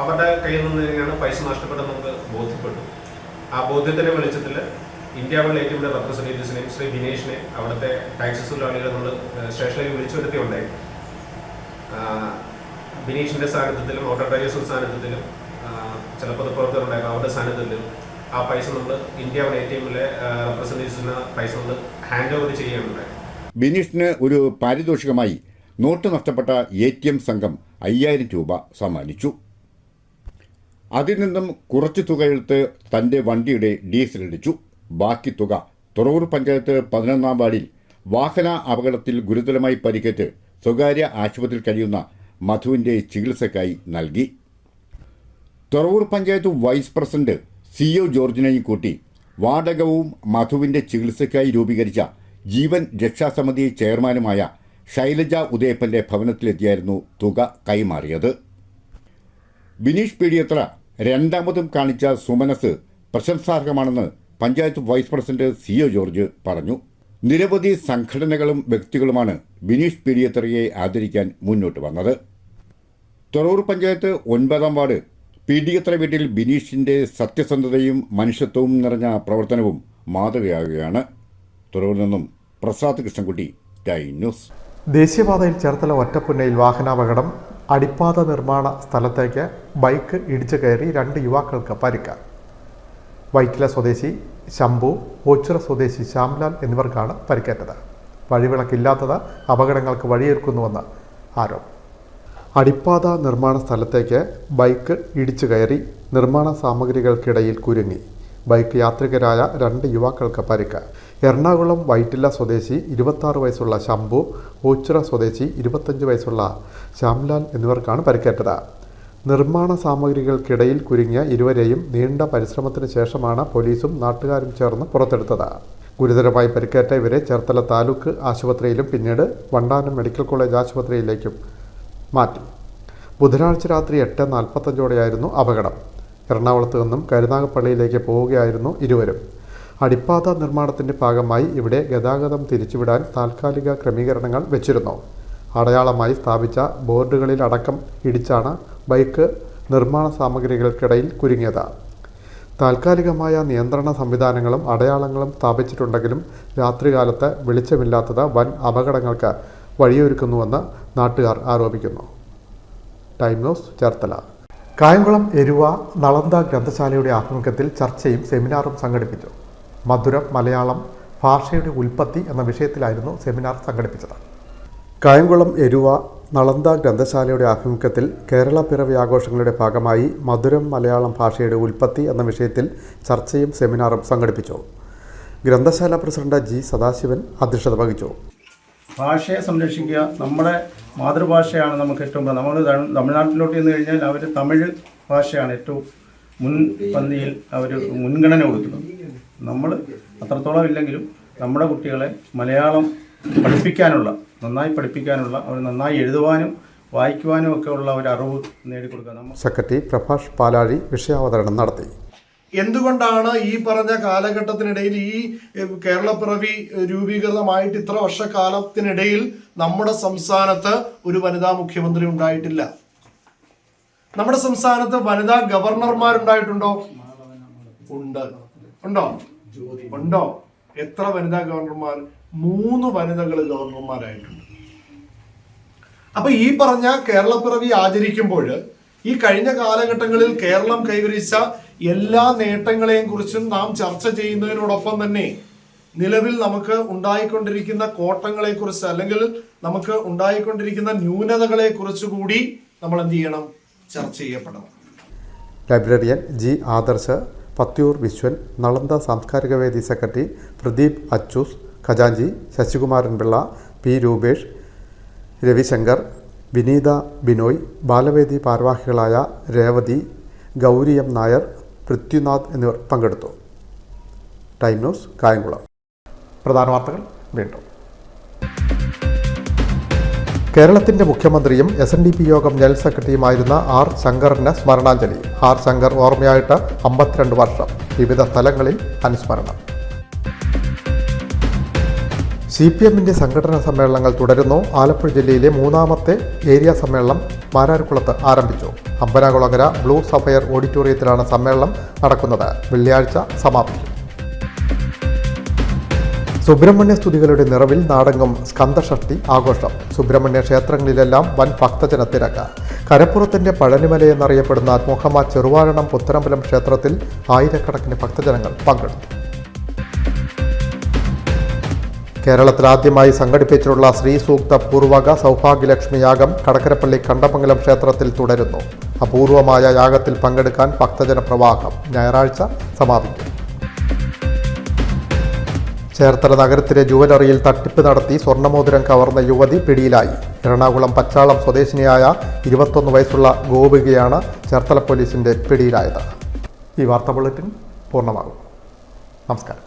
അവരുടെ കയ്യിൽ നിന്ന് തന്നെയാണ് പൈസ നഷ്ടപ്പെട്ടെന്ന് നമുക്ക് ബോധ്യപ്പെട്ടു. ആ ബോധ്യത്തിൻ്റെ വെളിച്ചത്തിൽ ഇന്ത്യ 1 ATM-ന്റെ റെപ്രസെൻറ്റേറ്റീവ്സിനെയും ശ്രീ ബിനേഷിനെ അവിടുത്തെ ടാക്സി തൊഴിലാളികളെ നമ്മൾ സ്റ്റേഷനിലേക്ക് വിളിച്ചു വരുത്തിയുണ്ടായി. ബിനീഷിൻ്റെ സാന്നിധ്യത്തിലും ഓട്ടോ ഡ്രൈവേഴ്സിൻ്റെ സാന്നിധ്യത്തിലും ചില പൊതുപ്രവർത്തകരുണ്ടായിരുന്നു അവരുടെ സാന്നിധ്യത്തിലും ആ പൈസ നമ്മൾ ഇന്ത്യ 1 ATM-ലെ റെപ്രസെൻറ്റേറ്റീവ്സിന് പൈസ നമ്മൾ ഹാൻഡ് ഓവർ ചെയ്യുകയുണ്ടായി. ബിനീഷിന് ഒരു പാരിതോഷികമായി നോട്ട് നഷ്ടപ്പെട്ട ATM സംഘം 5000 രൂപ സമ്മാനിച്ചു. അതിൽ നിന്നും കുറച്ച് തുക എടുത്ത് തന്റെ വണ്ടിയുടെ ഡീസലടിച്ചു. ബാക്കി തുക തുറവൂർ പഞ്ചായത്ത് 11-ാം വാർഡിൽ വാഹന അപകടത്തിൽ ഗുരുതരമായി പരിക്കേറ്റ് സ്വകാര്യ ആശുപത്രിയിൽ കഴിയുന്ന മധുവിന്റെ ചികിത്സയ്ക്കായി നൽകി. Thuravoor panchayat vice president CO ജോർജിനെയും കൂട്ടി വാടകവും മധുവിന്റെ ചികിത്സയ്ക്കായി രൂപീകരിച്ച ജീവൻ രക്ഷാസമിതി ചെയർമാനുമായ ശൈലജ ഉദയപ്പന്റെ ഭവനത്തിലെത്തിയായിരുന്നു തുക കൈമാറിയത്. ബിനീഷ് പീഡിയത്തറ രണ്ടാമതും കാണിച്ച സുമനസ് പ്രശംസാർഹമാണെന്ന് panchayat vice president CO George പറഞ്ഞു. നിരവധി സംഘടനകളും വ്യക്തികളുമാണ് ബിനീഷ് പീഡിയത്തറയെ ആദരിക്കാൻ മുന്നോട്ട് വന്നത്. തുറവൂർ പഞ്ചായത്ത് 9-ാം വാർഡ് പീഡിയത്തറ വീട്ടിൽ ബിനീഷിന്റെ സത്യസന്ധതയും മനുഷ്യത്വവും നിറഞ്ഞ പ്രവർത്തനവും മാതൃകയാകുകയാണ്. തുറവൂരിൽ നിന്നും പ്രസാദ് കൃഷ്ണൻകുട്ടി, ടൈം ന്യൂസ്. ദേശീയപാതയിൽ ചേർത്തല ഒറ്റപ്പുന്നയിൽ വാഹനാപകടം. അടിപ്പാത നിർമ്മാണ സ്ഥലത്തേക്ക് ബൈക്ക് ഇടിച്ചു കയറി 2 യുവാക്കൾക്ക് പരിക്ക്. വൈറ്റില സ്വദേശി ശംഭു, ഓച്ചിറ സ്വദേശി ശ്യാംലാൽ എന്നിവർക്കാണ് പരിക്കേറ്റത്. വഴിവിളക്കില്ലാത്തത് അപകടങ്ങൾക്ക് വഴിയൊരുക്കുന്നുവെന്ന് ആരോപണം. അടിപ്പാത നിർമ്മാണ സ്ഥലത്തേക്ക് ബൈക്ക് ഇടിച്ചു കയറി നിർമ്മാണ സാമഗ്രികൾക്കിടയിൽ കുരുങ്ങി. ബൈക്ക് യാത്രികരായ 2 യുവാക്കൾക്ക് പരിക്ക്. എറണാകുളം വൈറ്റില സ്വദേശി 26 വയസ്സുള്ള ശംഭു, ഓച്ചിറ സ്വദേശി 25 വയസ്സുള്ള ശ്യാംലാൽ എന്നിവർക്കാണ് പരിക്കേറ്റത്. നിർമ്മാണ സാമഗ്രികൾക്കിടയിൽ കുരുങ്ങിയ ഇരുവരെയും നീണ്ട പരിശ്രമത്തിന് ശേഷമാണ് പോലീസും നാട്ടുകാരും ചേർന്ന് പുറത്തെടുത്തത്. ഗുരുതരമായി പരിക്കേറ്റ ഇവരെ ചേർത്തല താലൂക്ക് ആശുപത്രിയിലും പിന്നീട് വണ്ടാനം മെഡിക്കൽ കോളേജ് ആശുപത്രിയിലേക്കും മാറ്റി. ബുധനാഴ്ച രാത്രി 8:45 അപകടം. എറണാകുളത്ത് നിന്നും കരുനാഗപ്പള്ളിയിലേക്ക് പോവുകയായിരുന്നു ഇരുവരും. അടിപ്പാത നിർമ്മാണത്തിൻ്റെ ഭാഗമായി ഇവിടെ ഗതാഗതം തിരിച്ചുവിടാൻ താൽക്കാലിക ക്രമീകരണങ്ങൾ വെച്ചിരുന്നു. അടയാളമായി സ്ഥാപിച്ച ബോർഡുകളിലടക്കം ഇടിച്ചാണ് ബൈക്ക് നിർമ്മാണ സാമഗ്രികൾക്കിടയിൽ കുരുങ്ങിയത്. താൽക്കാലികമായ നിയന്ത്രണ സംവിധാനങ്ങളും അടയാളങ്ങളും സ്ഥാപിച്ചിട്ടുണ്ടെങ്കിലും രാത്രികാലത്ത് വെളിച്ചമില്ലാത്തത് വൻ അപകടങ്ങൾക്ക് വഴിയൊരുക്കുന്നുവെന്ന് നാട്ടുകാർ ആരോപിക്കുന്നു. Time news, Cherthala. കായംകുളം എരുവ നളന്ദ ഗ്രന്ഥശാലയുടെ ആഭിമുഖ്യത്തിൽ ചർച്ചയും സെമിനാറും സംഘടിപ്പിച്ചു. മധുരം മലയാളം ഭാഷയുടെ ഉൽപ്പത്തി എന്ന വിഷയത്തിലായിരുന്നു സെമിനാർ സംഘടിപ്പിച്ചത്. കായംകുളം എരുവ നളന്ദ ഗ്രന്ഥശാലയുടെ ആഭിമുഖ്യത്തിൽ കേരള പിറവി ആഘോഷങ്ങളുടെ ഭാഗമായി മധുരം മലയാളം ഭാഷയുടെ ഉൽപ്പത്തി എന്ന വിഷയത്തിൽ ചർച്ചയും സെമിനാറും സംഘടിപ്പിച്ചു. ഗ്രന്ഥശാല പ്രസിഡന്റ് ജി സദാശിവൻ അധ്യക്ഷത വഹിച്ചു. ഭാഷയെ സംരക്ഷിക്കുക, നമ്മുടെ മാതൃഭാഷയാണ് നമുക്ക് ഏറ്റവും നമ്മൾ തമിഴ്നാട്ടിലോട്ട് ചെന്ന് കഴിഞ്ഞാൽ അവർ തമിഴ് ഭാഷയാണ് ഏറ്റവും മുൻപന്തിയിൽ അവർ മുൻഗണന കൊടുക്കുന്നത്. നമ്മൾ അത്രത്തോളം ഇല്ലെങ്കിലും നമ്മുടെ കുട്ടികളെ മലയാളം നന്നായി പഠിപ്പിക്കാനുള്ള അവർ നന്നായി എഴുതുവാനും വായിക്കുവാനും ഒക്കെ ഉള്ള ഒരു അറിവ് നേടിക്കൊടുക്കുക. സെക്രട്ടറി പ്രഭാഷ് പാലാഴി വിഷയാവതരണം നടത്തി. എന്തുകൊണ്ടാണ് ഈ പറഞ്ഞ കാലഘട്ടത്തിനിടയിൽ ഈ കേരളപ്പിറവി രൂപീകൃതമായിട്ട് ഇത്ര വർഷക്കാലത്തിനിടയിൽ നമ്മുടെ സംസ്ഥാനത്ത് ഒരു വനിതാ മുഖ്യമന്ത്രി ഉണ്ടായിട്ടില്ല? നമ്മുടെ സംസ്ഥാനത്ത് വനിതാ ഗവർണർമാരുണ്ടായിട്ടുണ്ടോ? ഉണ്ടോ? എത്ര വനിതാ ഗവർണർമാർ? 3 വനിതകൾ ഗവർണർമാരായിട്ടുണ്ട്. അപ്പൊ ഈ പറഞ്ഞ കേരളപ്പിറവി ആചരിക്കുമ്പോൾ ഈ കഴിഞ്ഞ കാലഘട്ടങ്ങളിൽ കേരളം കൈവരിച്ച എല്ലാ നേട്ടങ്ങളെയും കുറിച്ചും നാം ചർച്ച ചെയ്യുന്നതിനോടൊപ്പം തന്നെ നിലവിൽ നമുക്ക് ഉണ്ടായിക്കൊണ്ടിരിക്കുന്ന കോട്ടങ്ങളെ കുറിച്ച് അല്ലെങ്കിൽ നമുക്ക് ഉണ്ടായിക്കൊണ്ടിരിക്കുന്ന ന്യൂനതകളെ കുറിച്ച് കൂടി നമ്മൾ എന്ത് ചെയ്യണം? ചർച്ച ചെയ്യപ്പെടണം. ലൈബ്രറിയൻ ജി ആദർശ്, പത്യൂർ വിശ്വൻ, നളന്ദ സാംസ്കാരിക വേദി സെക്രട്ടറി പ്രദീപ് അച്ചൂസ്, ഖജാൻജി ശശികുമാരൻ പിള്ള, പി രൂപേഷ്, രവിശങ്കർ, വിനീത ബിനോയ്, ബാലവേദി ഭാരവാഹികളായ രേവതി, ഗൗരി എം നായർ, പൃഥ്വിനാഥ് എന്നിവർ പങ്കെടുത്തു. Time News, Kayamkulam. പ്രധാന വാർത്തകൾ വീണ്ടും. കേരളത്തിൻ്റെ മുഖ്യമന്ത്രിയും SNDP യോഗം ജനറൽ സെക്രട്ടറിയുമായിരുന്ന ആർ ശങ്കറിന് സ്മരണാഞ്ജലി. ആർ ശങ്കർ ഓർമ്മയായിട്ട് 52 വർഷം. വിവിധ സ്ഥലങ്ങളിൽ അനുസ്മരണം. CPMന്റെ സംഘടനാ സമ്മേളനങ്ങൾ തുടരുന്നു. ആലപ്പുഴ ജില്ലയിലെ 3ാമത്തെ ഏരിയ സമ്മേളനം മാരാർകുളത്ത് ആരംഭിച്ചു. അമ്പനാകുളങ്ങര ബ്ലൂ സഫയർ ഓഡിറ്റോറിയത്തിലാണ് സമ്മേളനം നടക്കുന്നത്. വെള്ളിയാഴ്ച സമാപിക്കും. സുബ്രഹ്മണ്യ സ്തുതികളുടെ നിറവിൽ നാടെങ്ങും സ്കന്ദഷഷ്ഠി ആഘോഷം. സുബ്രഹ്മണ്യ ക്ഷേത്രങ്ങളിലെല്ലാം വൻ ഭക്തജന തിരക്ക്. കരപ്പുറത്തിൻ്റെ പഴനിമല എന്നറിയപ്പെടുന്ന മുഹമ്മ ചെറുവാഴണം പുത്തനമ്പലം ക്ഷേത്രത്തിൽ ആയിരക്കണക്കിന് ഭക്തജനങ്ങൾ പങ്കെടുത്തു. കേരളത്തിൽ ആദ്യമായി സംഘടിപ്പിച്ചിട്ടുള്ള ശ്രീ സൂക്ത പൂർവക സൗഭാഗ്യലക്ഷ്മി യാഗം കടക്കരപ്പള്ളി കണ്ടമംഗലം ക്ഷേത്രത്തിൽ തുടരുന്നു. അപൂർവമായ യാഗത്തിൽ പങ്കെടുക്കാൻ ഭക്തജന പ്രവാഹം. ഞായറാഴ്ച സമാപിക്കും. ചേർത്തല നഗരത്തിലെ ജുവലറിയിൽ തട്ടിപ്പ് നടത്തി സ്വർണ്ണമോതിരം കവർന്ന യുവതി പിടിയിലായി. എറണാകുളം പച്ചാളം സ്വദേശിനിയായ 21 വയസ്സുള്ള ഗോപികയാണ് ചേർത്തല പോലീസിന്റെ പിടിയിലായത്. ഈ വാർത്താ ബുള്ളറ്റിൻ പൂർണ്ണമാകും. നമസ്കാരം.